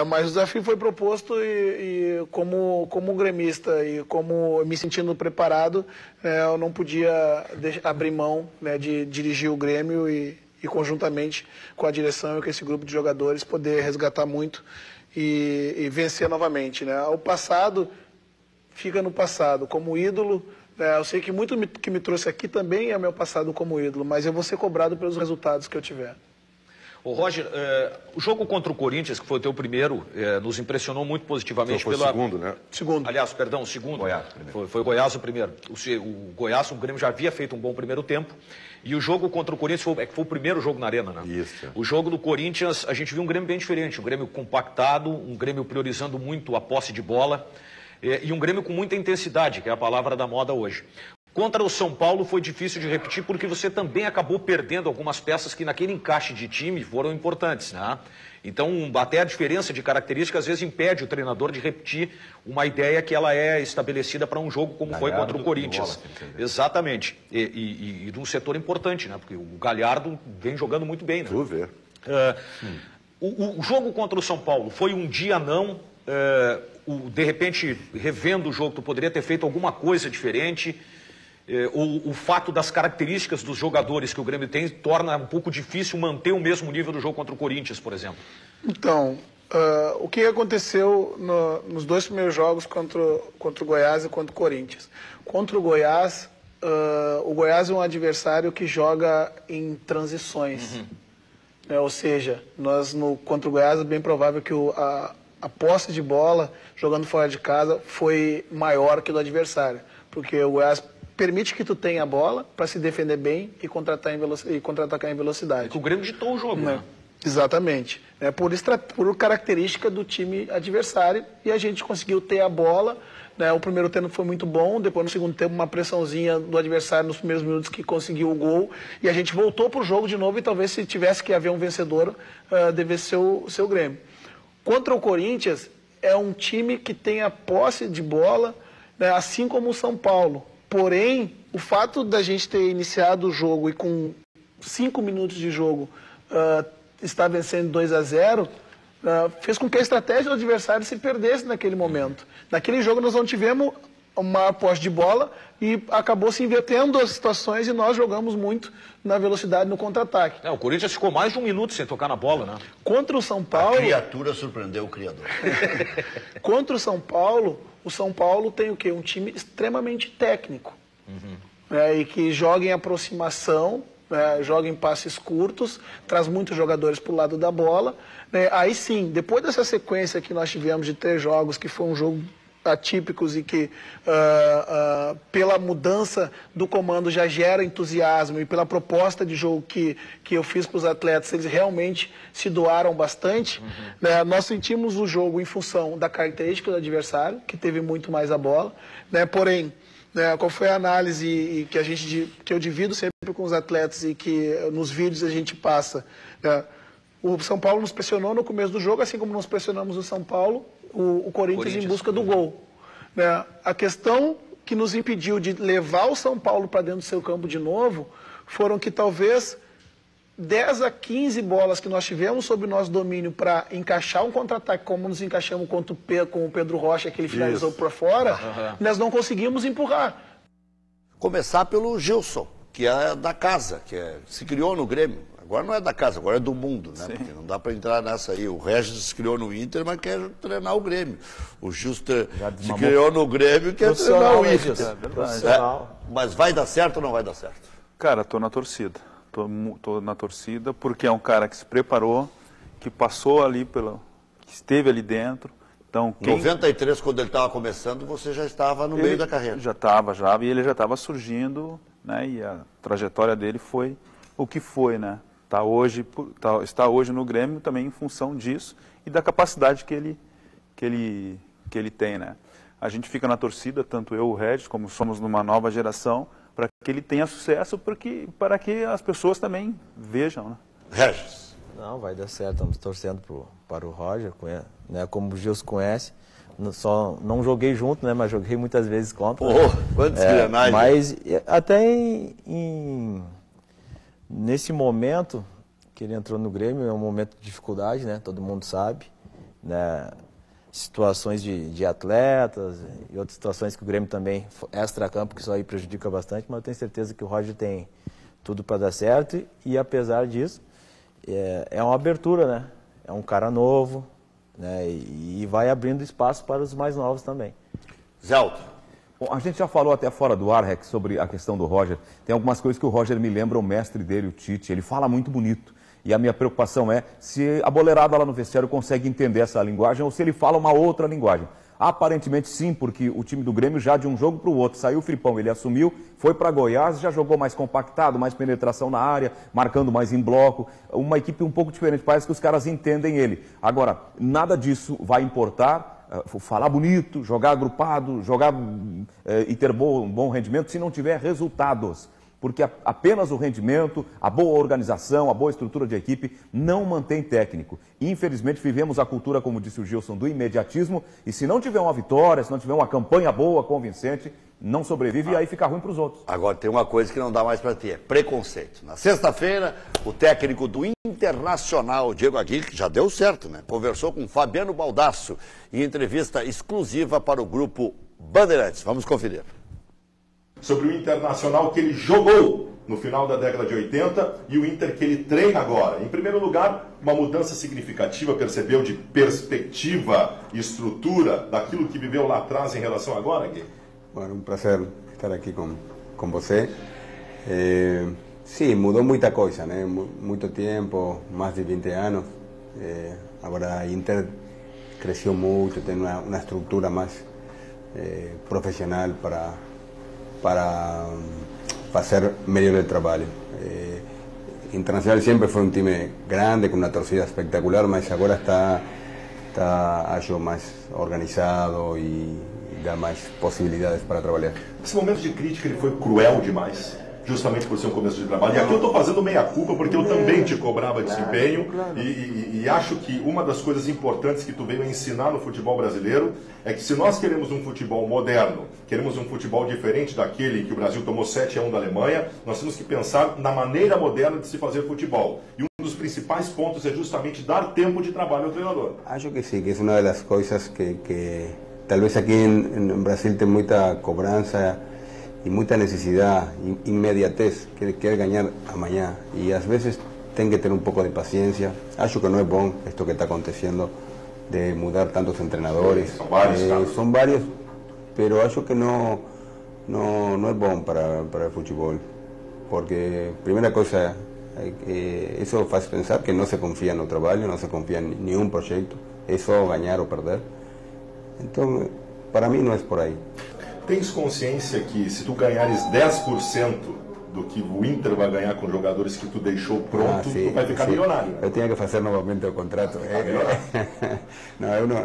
Mas o desafio foi proposto e como gremista e como me sentindo preparado, eu não podia abrir mão de dirigir o Grêmio e conjuntamente com a direção e com esse grupo de jogadores poder resgatar muito e vencer novamente. O passado fica no passado. Como ídolo, eu sei que muito que me trouxe aqui também é meu passado como ídolo, mas eu vou ser cobrado pelos resultados que eu tiver.
Ô Roger, o jogo contra o Corinthians, que foi o teu primeiro, nos impressionou muito positivamente.
Foi o segundo, né?
Segundo.
Aliás, perdão, o segundo.
Goiás primeiro.
Foi o Goiás o primeiro. O Goiás, o Grêmio já havia feito um bom primeiro tempo. E o jogo contra o Corinthians foi o primeiro jogo na Arena, né?
Isso.
O jogo do Corinthians, a gente viu um Grêmio bem diferente. Um Grêmio compactado, um Grêmio priorizando muito a posse de bola. E um Grêmio com muita intensidade, que é a palavra da moda hoje. Contra o São Paulo foi difícil de repetir porque você também acabou perdendo algumas peças que naquele encaixe de time foram importantes, né? Então, até a diferença de características às vezes impede o treinador de repetir uma ideia que ela é estabelecida para um jogo como foi contra o Corinthians. Exatamente. E de um setor importante, né? Porque o Galhardo vem jogando muito bem, né?
Vou ver.
O jogo contra o São Paulo foi um dia não... de repente, revendo o jogo, tu poderia ter feito alguma coisa diferente... O fato das características dos jogadores que o Grêmio tem torna um pouco difícil manter o mesmo nível do jogo contra o Corinthians, por exemplo?
Então, o que aconteceu nos 2 primeiros jogos contra o Goiás e contra o Corinthians? Contra o Goiás é um adversário que joga em transições. Ou seja, contra o Goiás é bem provável que a posse de bola, jogando fora de casa, foi maior que do adversário. Porque o Goiás permite que tu tenha a bola para se defender bem e contra-atacar em velocidade.
Que o Grêmio ditou o jogo, né?
Exatamente. Por característica do time adversário, e a gente conseguiu ter a bola. O primeiro tempo foi muito bom, depois no segundo tempo uma pressãozinha do adversário nos primeiros minutos que conseguiu o gol, e a gente voltou para o jogo de novo e talvez se tivesse que haver um vencedor, devesse ser o Grêmio. Contra o Corinthians, é um time que tem a posse de bola, assim como o São Paulo. Porém, o fato da gente ter iniciado o jogo e com 5 minutos de jogo estar vencendo 2-0, fez com que a estratégia do adversário se perdesse naquele momento. Naquele jogo nós não tivemos uma posse de bola e acabou se invertendo as situações e nós jogamos muito na velocidade no contra-ataque.
O Corinthians ficou mais de 1 minuto sem tocar na bola, né?
Contra o São Paulo...
A criatura surpreendeu o criador.
Contra o São Paulo tem o quê? Um time extremamente técnico. E que joga em aproximação, joga em passes curtos, traz muitos jogadores para o lado da bola. Aí sim, depois dessa sequência que nós tivemos de 3 jogos, que foi um jogo atípicos e que pela mudança do comando já gera entusiasmo, e pela proposta de jogo que eu fiz para os atletas, eles realmente se doaram bastante. Né? Nós sentimos o jogo em função da característica do adversário, que teve muito mais a bola, né? Porém, né, qual foi a análise que eu divido sempre com os atletas e que nos vídeos a gente passa, né? O São Paulo nos pressionou no começo do jogo, assim como nós pressionamos o São Paulo, o Corinthians em busca do gol. Né? A questão que nos impediu de levar o São Paulo para dentro do seu campo de novo foram que talvez 10 a 15 bolas que nós tivemos sob o nosso domínio para encaixar um contra-ataque, como nos encaixamos com o Pedro Rocha, que ele finalizou para fora, nós não conseguimos empurrar.
Começar pelo Gilson, que é da casa, se criou no Grêmio. Agora não é da casa, agora é do mundo, né? Porque não dá para entrar nessa aí. O Regis se criou no Inter, mas quer treinar o Grêmio. O Juster se criou no Grêmio e quer treinar o Inter. Mas vai dar certo ou não vai dar certo?
Cara, tô na torcida. Tô na torcida porque é um cara que se preparou, que passou ali que esteve ali dentro. Então,
93, quando ele estava começando, você já estava no meio da carreira.
Já estava, e ele já estava surgindo, né? E a trajetória dele foi o que foi, né? Está hoje no Grêmio também em função disso e da capacidade que ele tem, né? A gente fica na torcida, tanto eu e o Regis, como somos numa nova geração, para que ele tenha sucesso, para que as pessoas também vejam, né?
Regis.
Não, vai dar certo, estamos torcendo para o Roger, né? Como o Gilson conhece, só não joguei junto, né? Mas joguei muitas vezes contra.
Quantos granais?
Mas até nesse momento que ele entrou no Grêmio, é um momento de dificuldade, né? Todo mundo sabe, né? Situações de atletas e outras situações que o Grêmio também, extra-campo, que isso aí prejudica bastante, mas eu tenho certeza que o Roger tem tudo para dar certo e apesar disso, é uma abertura, né? É um cara novo, né? E vai abrindo espaço para os mais novos também.
Zé Alto.
Bom, a gente já falou até fora do ar, Rex, sobre a questão do Roger. Tem algumas coisas que o Roger me lembra o mestre dele, o Tite. Ele fala muito bonito. E a minha preocupação é se a boleirada lá no vestiário consegue entender essa linguagem ou se ele fala uma outra linguagem. Aparentemente sim, porque o time do Grêmio já de um jogo para o outro, saiu o Filipão, ele assumiu, foi para Goiás, já jogou mais compactado, mais penetração na área, marcando mais em bloco, uma equipe um pouco diferente, parece que os caras entendem ele. Agora, nada disso vai importar, falar bonito, jogar agrupado, e ter um bom rendimento se não tiver resultados. Porque apenas o rendimento, a boa organização, a boa estrutura de equipe não mantém técnico. Infelizmente vivemos a cultura, como disse o Gilson, do imediatismo e se não tiver uma vitória, se não tiver uma campanha boa, convincente, não sobrevive e aí fica ruim para os outros.
Agora tem uma coisa que não dá mais para ter, é preconceito. Na sexta-feira, o técnico do Internacional, Diego Aguirre, que já deu certo, né? Conversou com Fabiano Baldasso em entrevista exclusiva para o grupo Bandeirantes. Vamos conferir.
Sobre o Internacional que ele jogou no final da década de 80 e o Inter que ele treina agora. Em primeiro lugar, uma mudança significativa, percebeu, de perspectiva e estrutura daquilo que viveu lá atrás em relação a agora, Gui?
Bueno, um prazer estar aqui com você. Sim, mudou muita coisa, né? Muito tempo, mais de 20 anos. Agora a Inter cresceu muito, tem uma estrutura mais profissional para fazer melhor o trabalho. Internacional sempre foi um time grande, com uma torcida espetacular, mas agora está acho, mais organizado e dá mais possibilidades para trabalhar.
Esse momento de crítica ele foi cruel demais, justamente por ser um começo de trabalho. E aqui eu estou fazendo meia-culpa porque eu também te cobrava desempenho e acho que uma das coisas importantes que tu veio ensinar no futebol brasileiro é que se nós queremos um futebol moderno, queremos um futebol diferente daquele que o Brasil tomou 7-1 da Alemanha, nós temos que pensar na maneira moderna de se fazer futebol. E um dos principais pontos é justamente dar tempo de trabalho ao treinador.
Acho que sim, que é uma das coisas que talvez aqui em Brasil tem muita cobrança e muita necessidade, imediatez, quer ganhar amanhã. E às vezes tem que ter um pouco de paciência. Acho que não é bom isto que está acontecendo de mudar tantos treinadores. São vários, pero acho que não é bom para o futebol. Porque, primeira coisa, isso faz pensar que não se confia no trabalho, não se confia em nenhum projeto, é só ganhar ou perder. Então, para mí no es por ahí.
Tens consciência que se tu ganhares 10% do que o Inter vai ganhar com jogadores que tu deixou pronto, tu vai ficar milionário?
Eu tinha que fazer novamente o contrato.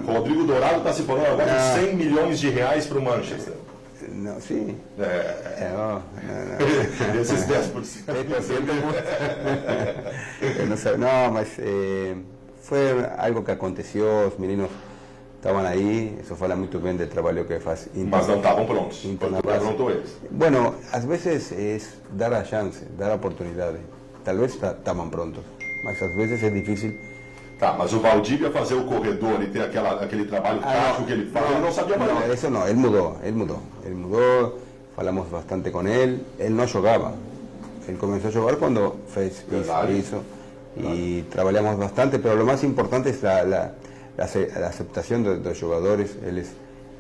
Rodrigo Dourado está se falando agora de 100 milhões de reais para o Manchester.
Não, sim.
Esses 10%.
10%. Não, mas foi algo que aconteceu, os meninos estavam aí, isso fala muito bem do trabalho que faz.
Mas não estavam prontos, quando perguntou eles.
Bueno, às vezes é dar a chance, dar a oportunidade. Talvez estavam prontos, mas às vezes é difícil.
Tá, mas o Valdívia fazer o corredor e ter aquele trabalho tático que ele faz, ele não sabia fazer.
Não, isso não, ele mudou, falamos bastante com ele não jogava. Ele começou a jogar quando fez isso. Y trabajamos bastante, pero lo más importante es la aceptación de los jugadores. Él es,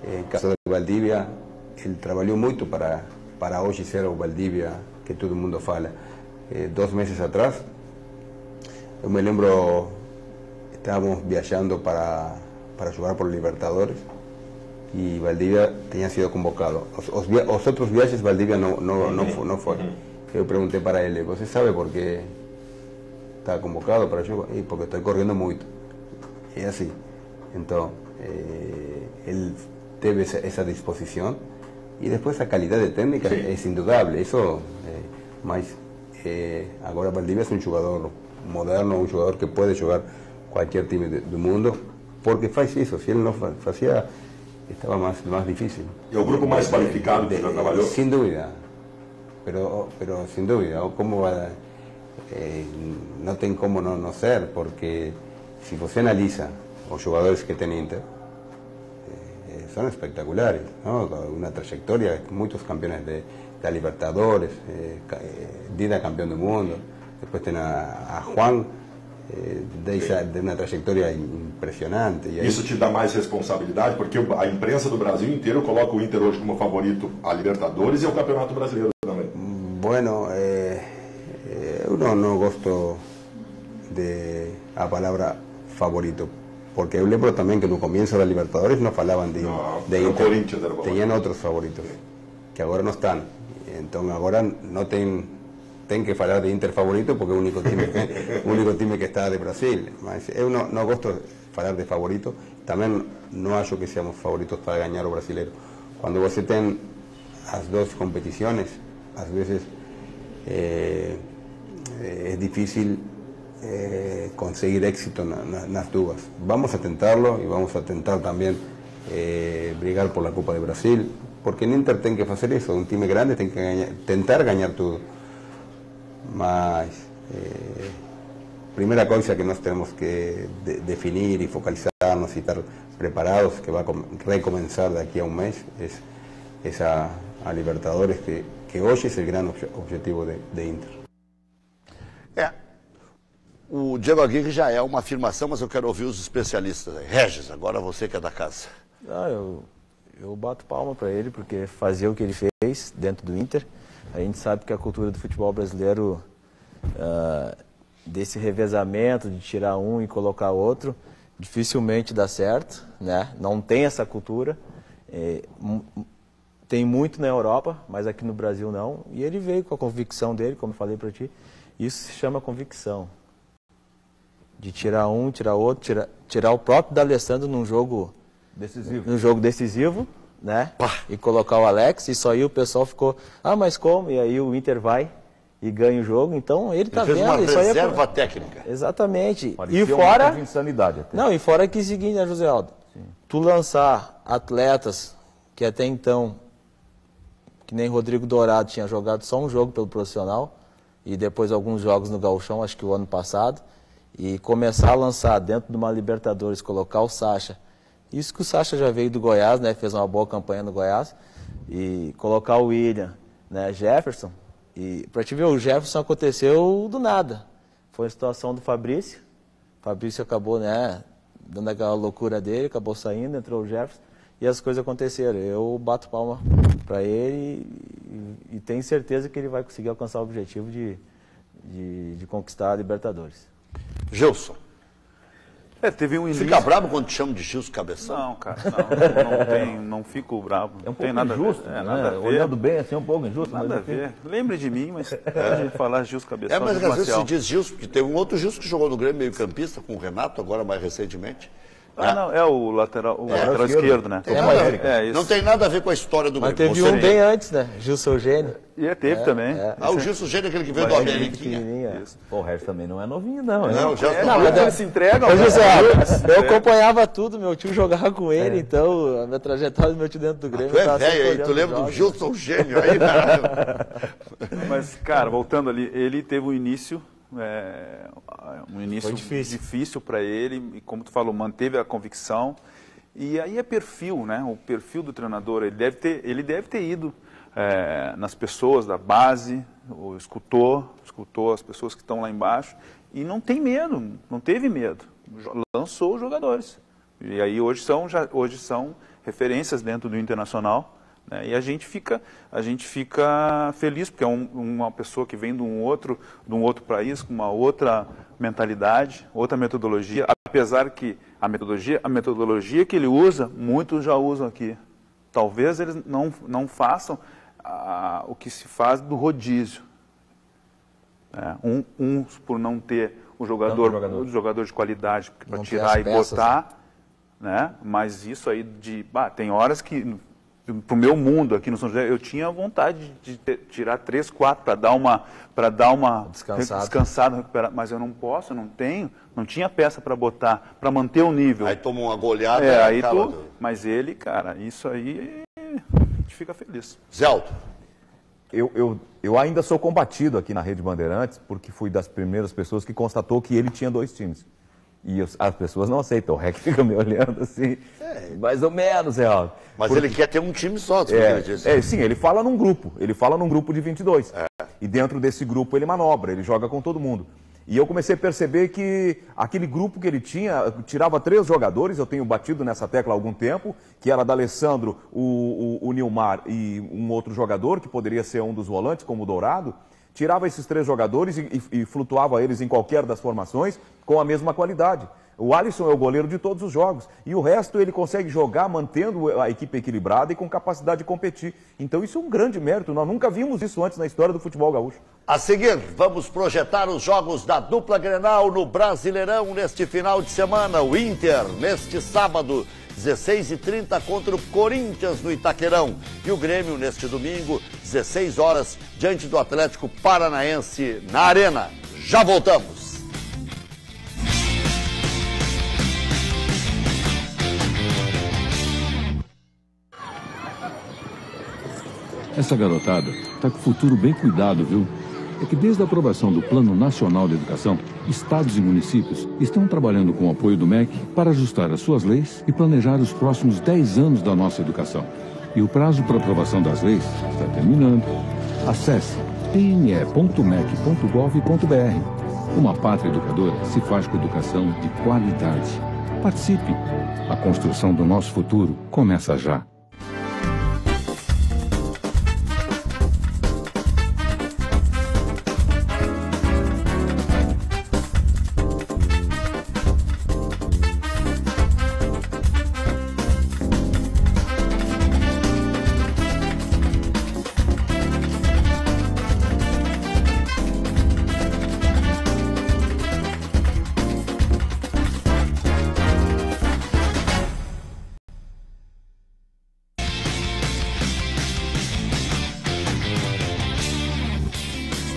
en caso de Valdivia, él trabajó mucho para hoy ser o Valdivia, que todo el mundo fala. 2 meses atrás, yo me lembro, estábamos viajando para jugar por Libertadores y Valdivia tenía sido convocado. Los otros viajes Valdivia no fue. Yo pregunté para él, ¿usted sabe por qué está convocado para jugar? Y porque estoy corriendo mucho. Y así. Entonces, él teve esa disposición y después la calidad de técnica es indudable. Eso, ahora Valdivia es un jugador moderno, un jugador que puede jugar cualquier time del mundo, porque faz eso. Si él no hacía, estaba más difícil.
¿Y el grupo más cualificado que lo trabajó?
Sin duda. Pero sin duda, ¿cómo va? No tem como no ser, porque si você analiza los jugadores que tiene Inter, son espectaculares, ¿no? Una trayectoria, muchos campeones de Libertadores, Dida campeón del mundo, después tiene a Juan, de una trayectoria impressionante. E
isso te dá mais responsabilidade, porque a imprensa do Brasil inteiro coloca o Inter hoje como favorito a Libertadores e ao Campeonato Brasileiro também.
Bueno, eu não gosto de a palavra favorito, porque eu lembro também que no começo da Libertadores não falavam de Inter, tenían outros favoritos, que agora não estão. Então agora não tem que falar de Inter favorito porque é o único time que está de Brasil. Mas eu não gosto de falar de favorito, também não acho que seamos favoritos para ganhar o brasileiro. Quando você tem as duas competições, às vezes é difícil conseguir éxito nas duas. Vamos a tentarlo y vamos a tentar también brigar por la Copa de Brasil, porque el Inter tem que fazer isso, un time grande tem que tentar ganhar tudo. Mas primeira coisa que nós temos que definir e focalizarnos e estar preparados, que vai recomeçar daqui a um mês, é a Libertadores, que hoje é o grande objetivo de Inter.
O Diego Aguirre já é uma afirmação, mas eu quero ouvir os especialistas aí. Regis, agora você que é da casa.
Eu bato palma para ele, porque fazer o que ele fez dentro do Inter. A gente sabe que a cultura do futebol brasileiro, desse revezamento, de tirar um e colocar outro, dificilmente dá certo, né? Não tem essa cultura. Tem muito na Europa, mas aqui no Brasil não. E ele veio com a convicção dele, como eu falei para ti. Isso se chama convicção. De tirar um, tirar outro, tirar o próprio D'Alessandro num jogo decisivo, né? E colocar o Alex, e só aí o pessoal ficou, mas como? E aí o Inter vai e ganha o jogo. Então ele tá vendo.
Fez uma reserva técnica.
Exatamente.
Parecia
e fora
de insanidade até.
Não, e fora que é o seguinte, né, José Aldo? Sim. Tu lançar atletas que até então, que nem Rodrigo Dourado, tinha jogado só um jogo pelo profissional e depois alguns jogos no Gauchão, acho que o ano passado, e começar a lançar dentro de uma Libertadores, colocar o Sacha. Isso que o Sacha já veio do Goiás, né? Fez uma boa campanha no Goiás. E colocar o William, né? Jefferson. E para te ver, o Jefferson aconteceu do nada. Foi a situação do Fabrício. O Fabrício acabou, né? Dando aquela loucura dele, acabou saindo, entrou o Jefferson. E as coisas aconteceram. Eu bato palma para ele e tenho certeza que ele vai conseguir alcançar o objetivo de conquistar a Libertadores.
Gilson.
Teve um início...
Fica bravo quando te chamam de Gilson Cabeção?
Não, cara, não fico bravo.
É um pouco
tem nada
injusto,
a ver.
nada a ver. Olhando bem assim, é um pouco injusto.
Nada a ver. Lembre de mim, mas pode falar Gilson Cabeção.
Mas às vezes se diz Gilson, porque teve um outro Gilson que jogou no Grêmio meio campista com o Renato, agora mais recentemente.
Não, é o lateral esquerdo, né?
Não tem nada a ver com a história do Grêmio.
Mas teve um bem antes, né? Gilson Gênio.
Teve também.
O Gilson Gênio é aquele que veio do América.
Pô, o Regis também não é novinho, não.
Mas eles se entregam.
Eu acompanhava tudo, meu tio jogava com ele, então a minha trajetória do meu tio dentro do Grêmio.
Tu é velho aí, tu lembra do Gilson Gênio aí?
Mas, cara, voltando ali, ele teve um início difícil para ele, e como tu falou, manteve a convicção. E aí é perfil, né? O perfil do treinador, ele deve ter ido nas pessoas da base, escutou as pessoas que estão lá embaixo e não tem medo, não teve medo, lançou os jogadores. E aí hoje são referências dentro do Internacional. E a gente fica feliz, porque é uma pessoa que vem de um outro país, com uma outra mentalidade, outra metodologia, apesar que a metodologia que ele usa, muitos já usam aqui. Talvez eles não façam o que se faz do rodízio. Uns por não ter o jogador de qualidade para tirar e botar, né? Mas isso aí tem horas que... Para o meu mundo aqui no São José, eu tinha vontade de tirar 3, 4 para dar uma descansada, recuperar, mas eu não posso, não tinha peça para botar, para manter o nível.
Aí toma uma goleada.
Mas ele, cara, isso aí a gente fica feliz.
Zelto.
Eu ainda sou combatido aqui na Rede Bandeirantes, porque fui das primeiras pessoas que constatou que ele tinha 2 times. E as pessoas não aceitam. O REC fica me olhando assim, mais ou menos, Real.
Mas ele quer ter um time só,
sim, ele fala num grupo. Ele fala num grupo de 22. E dentro desse grupo ele manobra, ele joga com todo mundo. E eu comecei a perceber que aquele grupo que ele tinha, tirava 3 jogadores, eu tenho batido nessa tecla há algum tempo, que era D'Alessandro, o Nilmar e um outro jogador, que poderia ser um dos volantes, como o Dourado. Tirava esses 3 jogadores e flutuava eles em qualquer das formações com a mesma qualidade. O Alisson é o goleiro de todos os jogos. E o resto ele consegue jogar mantendo a equipe equilibrada e com capacidade de competir. Então isso é um grande mérito. Nós nunca vimos isso antes na história do futebol gaúcho.
A seguir, vamos projetar os jogos da dupla Grenal no Brasileirão neste final de semana. O Inter, neste sábado, 16h30 contra o Corinthians no Itaquerão. E o Grêmio, neste domingo, 16 horas, diante do Atlético Paranaense na Arena. Já voltamos.
Essa garotada está com o futuro bem cuidado, viu? É que desde a aprovação do Plano Nacional de Educação, estados e municípios estão trabalhando com o apoio do MEC para ajustar as suas leis e planejar os próximos 10 anos da nossa educação. E o prazo para aprovação das leis está terminando. Acesse pne.mec.gov.br. Uma pátria educadora se faz com educação de qualidade. Participe! A construção do nosso futuro começa já.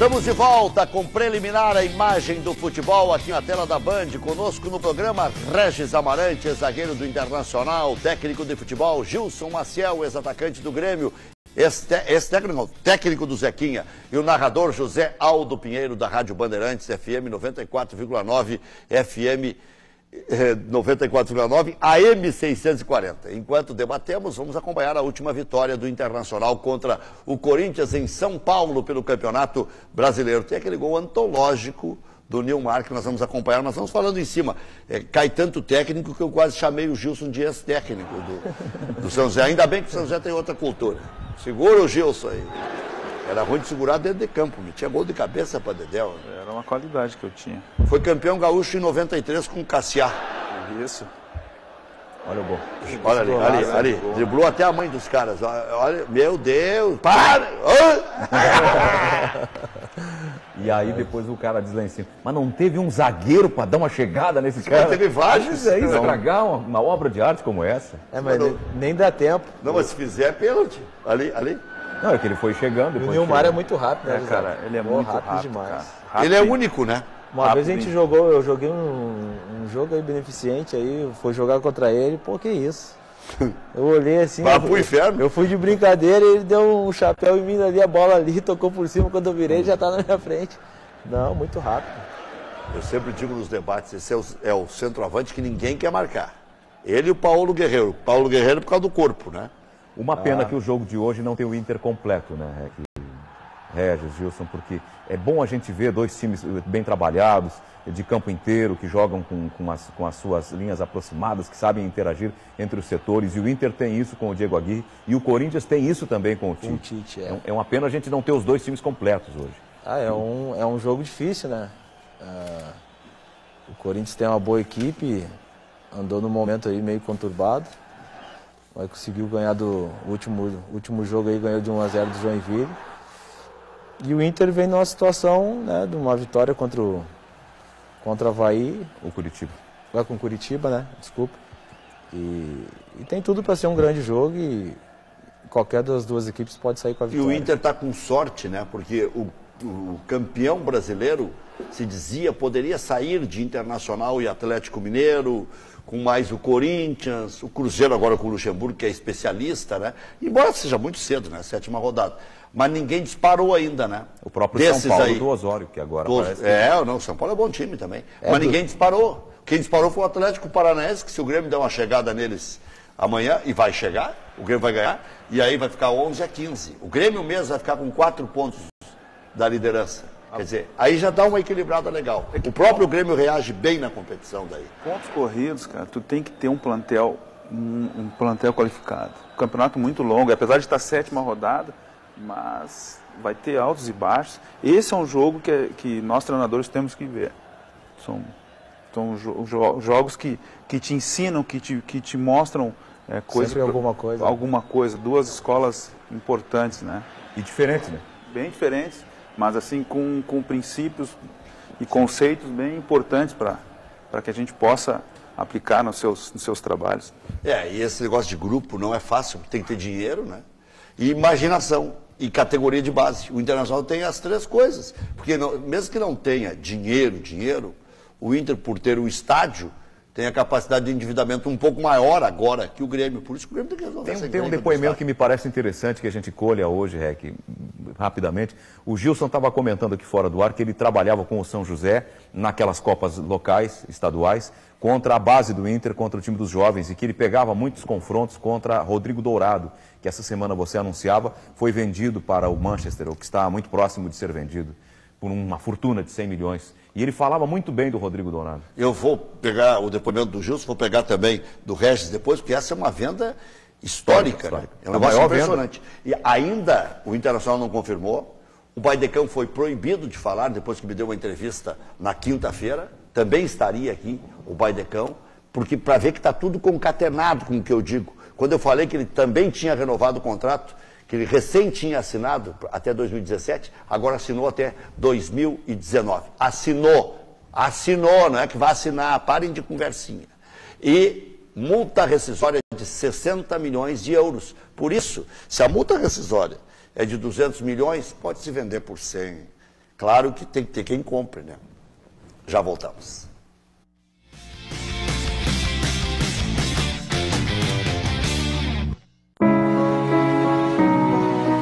Estamos de volta com preliminar a imagem do futebol aqui na tela da Band. Conosco no programa Regis Amarante, zagueiro do Internacional, técnico de futebol Gilson Maciel, ex-atacante do Grêmio, técnico do Zequinha, e o narrador José Aldo Pinheiro da Rádio Bandeirantes, FM 94,9, FM 94,9, AM 640. Enquanto debatemos, vamos acompanhar a última vitória do Internacional contra o Corinthians em São Paulo pelo Campeonato Brasileiro. Tem aquele gol antológico do Nilmar que nós vamos acompanhar. Nós estamos falando em cima. Cai tanto técnico que eu quase chamei o Gilson de ex-técnico do São José. Ainda bem que o São José tem outra cultura. Segura o Gilson aí. Era ruim de segurar dentro de campo, tinha gol de cabeça para Dedéu.
Era uma qualidade que eu tinha.
Foi campeão gaúcho em 93 com o Cassiá.
Isso.
Olha o gol.
Olha ali. Driblou até a mãe dos caras. Olha, meu Deus, para!
E aí depois o cara diz lá em cima, mas não teve um zagueiro para dar uma chegada nesse cara?
Teve vários.
Isso aí, estragar uma obra de arte como essa.
Mas nem dá tempo.
Não, mas se fizer é pênalti. Ali.
Não, é que ele foi chegando.
O Nilmar é muito rápido, né,
cara? Ele é muito rápido
demais.
Cara. Rápido.
Ele é único, né?
Uma vez a gente eu joguei um jogo aí beneficente aí, foi jogar contra ele, pô, que isso? Eu olhei assim,
vai pro inferno.
Eu fui de brincadeira, ele deu um chapéu em mim ali, a bola ali, tocou por cima, quando eu virei ele já tá na minha frente. Não, muito rápido.
Eu sempre digo nos debates, esse é o centroavante que ninguém quer marcar. Ele e o Paulo Guerreiro. O Paulo Guerreiro por causa do corpo, né?
Uma pena que o jogo de hoje não tem o Inter completo, né? Regis, Gilson, porque é bom a gente ver dois times bem trabalhados, de campo inteiro, que jogam com as suas linhas aproximadas, que sabem interagir entre os setores, e o Inter tem isso com o Diego Aguirre, e o Corinthians tem isso também com o Tite. É uma pena a gente não ter os dois times completos hoje.
É um jogo difícil, né? O Corinthians tem uma boa equipe, andou num momento aí meio conturbado, mas conseguiu ganhar do último jogo aí, ganhou de 1-0 do Joinville. E o Inter vem numa situação, né, de uma vitória contra o Avaí.
O Curitiba.
Vai com o Curitiba, né? Desculpa. E tem tudo para ser um grande jogo e qualquer das duas equipes pode sair com a vitória.
E o Inter está com sorte, né? Porque o campeão brasileiro, se dizia, poderia sair de Internacional e Atlético Mineiro, com mais o Corinthians, o Cruzeiro agora com o Luxemburgo, que é especialista, né? Embora seja muito cedo, né? 7ª rodada. Mas ninguém disparou ainda, né?
O próprio São Paulo do Osório, que agora parece que...
não, São Paulo é bom time também. Mas ninguém disparou. Quem disparou foi o Atlético Paranaense, que se o Grêmio der uma chegada neles amanhã, e vai chegar, o Grêmio vai ganhar, e aí vai ficar 11-15. O Grêmio mesmo vai ficar com 4 pontos da liderança. Quer dizer, aí já dá uma equilibrada legal. O próprio Grêmio reage bem na competição daí.
Pontos corridos, cara, tu tem que ter um plantel qualificado. Um campeonato muito longo, apesar de estar 7ª rodada, mas vai ter altos e baixos. Esse é um jogo que nós treinadores temos que ver. São jogos que te ensinam, que te mostram
sempre
alguma coisa. Duas escolas importantes, né?
E diferentes, né?
Bem diferentes, mas assim com princípios e conceitos bem importantes para que a gente possa aplicar nos seus trabalhos.
E esse negócio de grupo não é fácil, tem que ter dinheiro, né? E imaginação. E categoria de base. O Internacional tem as 3 coisas. Porque mesmo que não tenha dinheiro, o Inter, por ter um estádio, tem a capacidade de endividamento um pouco maior agora que o Grêmio. Por isso que o Grêmio tem que resolver essa
Tem um depoimento que me parece interessante, que a gente colha hoje, Rec, rapidamente. O Gilson estava comentando aqui fora do ar que ele trabalhava com o São José naquelas copas locais, estaduais, contra a base do Inter, contra o time dos jovens, e que ele pegava muitos confrontos contra Rodrigo Dourado, que essa semana você anunciava, foi vendido para o Manchester, ou que está muito próximo de ser vendido, por uma fortuna de 100 milhões. E ele falava muito bem do Rodrigo Dourado.
Eu vou pegar o depoimento do Gilson, vou pegar também do Regis depois, porque essa é uma venda histórica. Né? É um negócio impressionante. Venda. E ainda o Internacional não confirmou. O Baidecão foi proibido de falar, depois que me deu uma entrevista na quinta-feira. Também estaria aqui o Baidecão, porque para ver que está tudo concatenado com o que eu digo. Quando eu falei que ele também tinha renovado o contrato, que ele recém tinha assinado até 2017, agora assinou até 2019. Assinou, não é que vai assinar, parem de conversinha. E multa rescisória de 60 milhões de euros. Por isso, se a multa rescisória é de 200 milhões, pode se vender por 100. Claro que tem que ter quem compre, né? Já voltamos.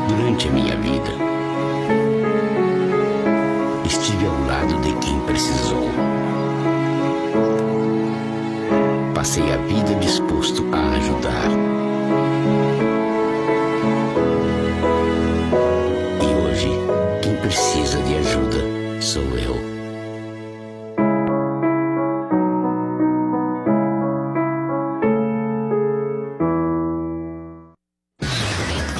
Durante a minha vida, estive ao lado de quem precisou. Passei a vida disposto a ajudar. E hoje, quem precisa de ajuda sou eu.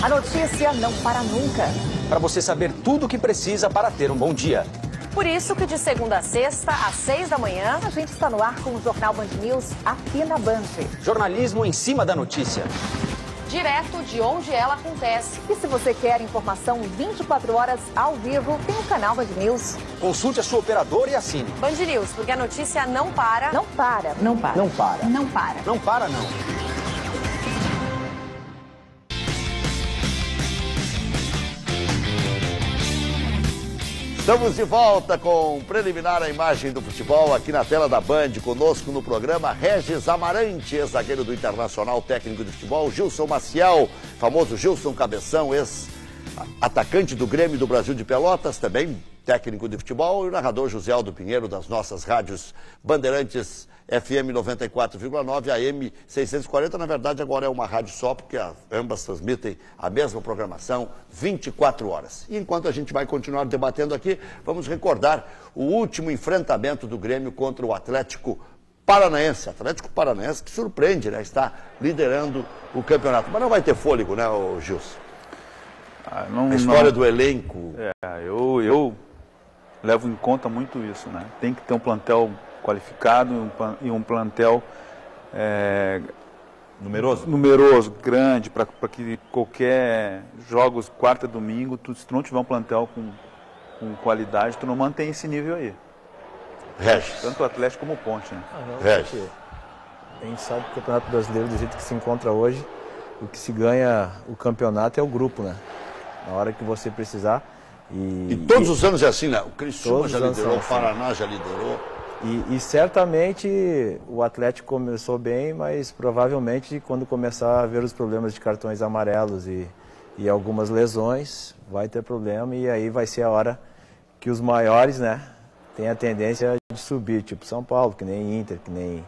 A notícia não para nunca.
Para você saber tudo o que precisa para ter um bom dia.
Por isso que de segunda a sexta, às 6 da manhã, a gente está no ar com o Jornal Band News aqui na Band.
Jornalismo em cima da notícia.
Direto de onde ela acontece. E se você quer informação 24 horas ao vivo, tem o canal Band News.
Consulte a sua operadora e assine.
Band News, porque a notícia não para. Não para. Não para.
Não para.
Não para.
Não para, não.
Estamos de volta com o preliminar à imagem do futebol aqui na tela da Band. Conosco no programa Regis Amarante, ex-zagueiro do Internacional, técnico de futebol, Gilson Maciel, famoso Gilson Cabeção, ex-atacante do Grêmio do Brasil de Pelotas, também técnico de futebol, e o narrador José Aldo Pinheiro das nossas rádios Bandeirantes FM 94,9, AM 640, na verdade agora é uma rádio só, porque ambas transmitem a mesma programação 24 horas. E enquanto a gente vai continuar debatendo aqui, vamos recordar o último enfrentamento do Grêmio contra o Atlético Paranaense. Atlético Paranaense que surpreende, né? Está liderando o campeonato. Mas não vai ter fôlego, né, Gilson? A história do elenco.
Eu levo em conta muito isso, né? Tem que ter um plantel qualificado e um plantel numeroso, grande, para que qualquer jogos, quarta e domingo, se tu não tiver um plantel com qualidade, tu não mantém esse nível aí.
Regis.
Tanto o Atlético como o Ponte, né?
Regis. A gente sabe que o Campeonato Brasileiro, do jeito que se encontra hoje, o que se ganha o campeonato é o grupo, né? Na hora que você precisar.
E todos os anos é assim, né? O Criciúma já liderou, o Paraná já liderou.
E certamente o Atlético começou bem, mas provavelmente quando começar a ver os problemas de cartões amarelos e algumas lesões, vai ter problema e aí vai ser a hora que os maiores, né, têm a tendência de subir, tipo São Paulo, que nem Inter, que nem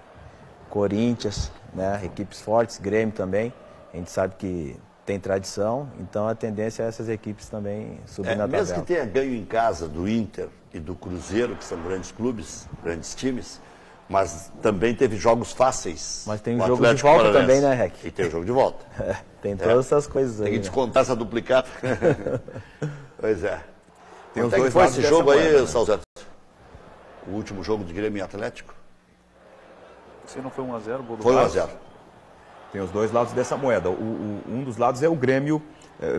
Corinthians, né, equipes fortes, Grêmio também, a gente sabe que tem tradição, então a tendência é essas equipes também subir na tabela.
Mesmo que tenha ganho em casa do Inter e do Cruzeiro, que são grandes clubes, grandes times, mas também teve jogos fáceis.
Mas tem jogo de volta também, né, Rec?
E tem o jogo de volta.
Tem todas essas coisas aí.
Tem que descontar essa duplicata. Pois é.
Tem
Quanto é que foi esse jogo aí, Salzeto? O último jogo de Grêmio e Atlético?
Se não foi 1-0, gol do
Foi 1-0.
Tem os dois lados dessa moeda. Um dos lados é o Grêmio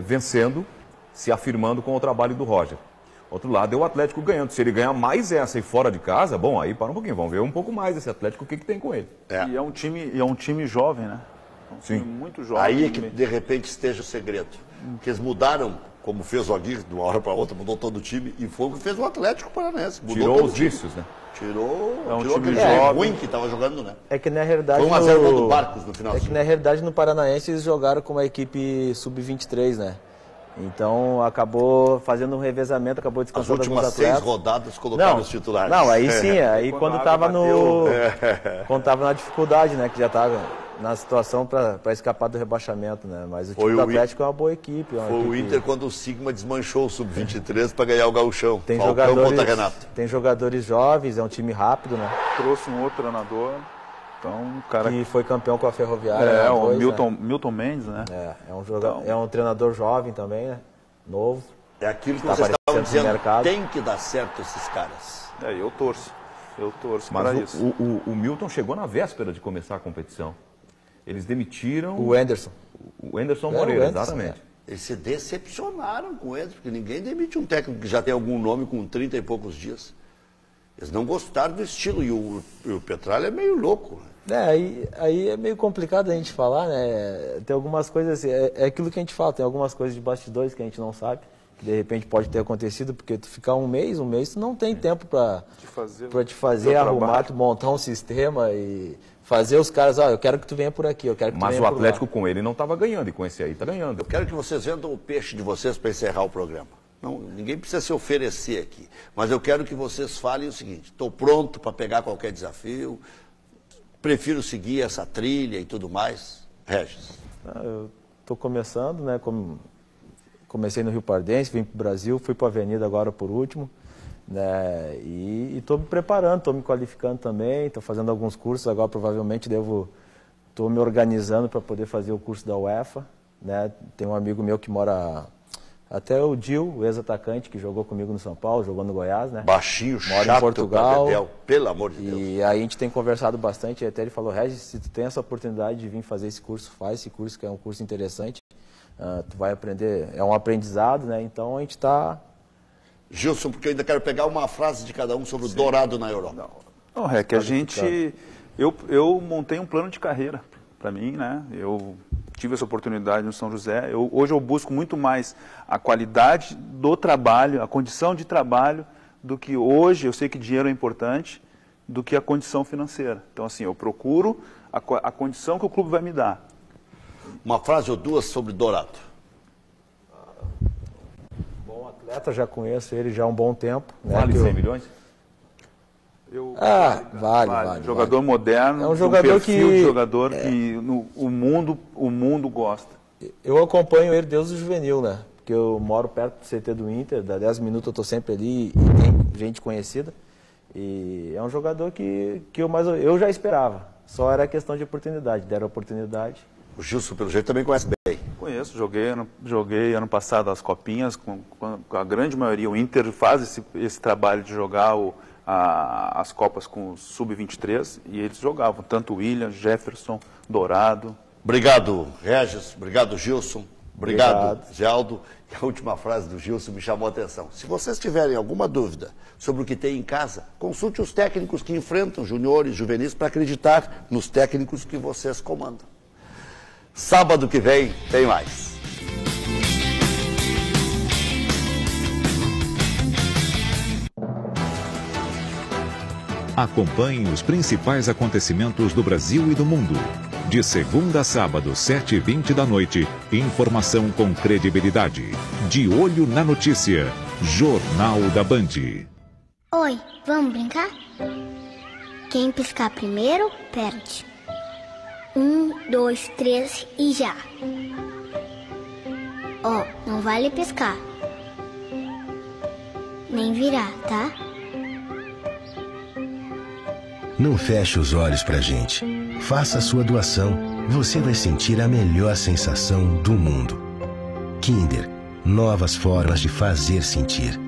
vencendo, se afirmando com o trabalho do Roger. Outro lado é o Atlético ganhando. Se ele ganhar mais essa e fora de casa, bom, aí para um pouquinho, vamos ver um pouco mais esse Atlético, o que tem com ele.
E é um time jovem, né? Um time muito jovem.
Aí é que de repente esteja o segredo. Que eles mudaram, como fez o Aguirre, de uma hora para outra, mudou todo o time, e foi o que fez o Atlético Paranaense.
Tirou os vícios, né?
Tirou
time
aquele
jovem
ruim que estava jogando, né?
É que na realidade
foi 1-0 gol do Barcos no final.
É que na realidade no Paranaense eles jogaram com uma equipe sub-23, né? Então acabou fazendo um revezamento, acabou descansando alguns atletas.
As últimas 6 rodadas colocaram os titulares.
Não, aí sim, aí quando estava quando estava na dificuldade, né? Que já estava na situação para escapar do rebaixamento, né? Mas o time do Atlético é uma boa equipe.
O Inter quando o Sigma desmanchou o sub-23 para ganhar o Gauchão.
Tem jogadores jovens, é um time rápido, né?
Trouxe um outro treinador. Então, cara
que foi campeão com a Ferroviária.
O Milton Mendes, né?
É um treinador jovem também, né? Novo.
É aquilo que vocês estavam dizendo, tem que dar certo esses caras.
Eu torço
Mas
para isso.
O Milton chegou na véspera de começar a competição. Eles demitiram...
O Anderson.
O Anderson Moreira, exatamente.
Eles se decepcionaram com ele, porque ninguém demite um técnico que já tem algum nome com 30 e poucos dias. Eles não gostaram do estilo, e o Petralha é meio louco.
Aí é meio complicado a gente falar, né? Tem algumas coisas, é aquilo que a gente fala, tem algumas coisas de bastidores que a gente não sabe, que de repente pode ter acontecido, porque tu ficar um mês, tu não tem tempo para te fazer arrumar, tu montar um sistema e fazer os caras, eu quero que tu venha por aqui, eu quero que tu venha por lá.
Mas o Atlético com ele não estava ganhando, e com esse aí está ganhando.
Eu quero que vocês vendam o peixe de vocês para encerrar o programa. Não, ninguém precisa se oferecer aqui, mas eu quero que vocês falem o seguinte: estou pronto para pegar qualquer desafio, prefiro seguir essa trilha e tudo mais. Regis.
Eu estou começando, né? Comecei no Rio Pardense, vim para o Brasil, fui para a Avenida agora por último, né? E estou me preparando, estou me qualificando também, estou fazendo alguns cursos agora, provavelmente estou me organizando para poder fazer o curso da UEFA, né? Tem um amigo meu que mora Até o Dil, o ex-atacante que jogou comigo no São Paulo, jogou no Goiás, né?
Baixinho,
mora
chato
em Portugal,
Dedéu, pelo amor de Deus.
E aí a gente tem conversado bastante, e até ele falou, Regis, se tu tem essa oportunidade de vir fazer esse curso, faz esse curso, que é um curso interessante. Tu vai aprender, é um aprendizado, né? Então a gente está...
Gilson, porque eu ainda quero pegar uma frase de cada um sobre o Dourado na Europa.
Não, é que a gente... Eu montei um plano de carreira para mim, né? Eu tive essa oportunidade no São José. Hoje eu busco muito mais a qualidade do trabalho, a condição de trabalho, do que hoje, eu sei que dinheiro é importante, do que a condição financeira. Então, assim, eu procuro a condição que o clube vai me dar.
Uma frase ou duas sobre Dourado.
Bom atleta, já conheço ele já há um bom tempo. Né?
Vale 100 milhões?
Vale.
Jogador moderno,
é um jogador
perfil de jogador que o mundo gosta.
Eu acompanho ele desde o juvenil, né? Porque eu moro perto do CT do Inter, dá 10 minutos eu estou sempre ali e tem gente conhecida. E é um jogador que eu já esperava. Só era questão de oportunidade, deram oportunidade.
O Gilson, pelo jeito, também conhece bem.
Conheço, joguei ano passado as copinhas, com a grande maioria. O Inter faz esse trabalho de jogar as Copas com o Sub-23 e eles jogavam, tanto o William, Jefferson, Dourado.
Obrigado, Regis. Obrigado, Gilson. Obrigado, Geraldo. E a última frase do Gilson me chamou a atenção. Se vocês tiverem alguma dúvida sobre o que tem em casa, consulte os técnicos que enfrentam juniores, juvenis, para acreditar nos técnicos que vocês comandam. Sábado que vem tem mais.
Acompanhe os principais acontecimentos do Brasil e do mundo. De segunda a sábado, 7h20 da noite. Informação com credibilidade. De olho na notícia. Jornal da Band.
Oi, vamos brincar? Quem piscar primeiro, perde. 1, 2, 3 e já. Ó, não vale piscar. Nem virar, tá?
Não feche os olhos pra gente. Faça a sua doação. Você vai sentir a melhor sensação do mundo. Kinder. Novas formas de fazer sentir.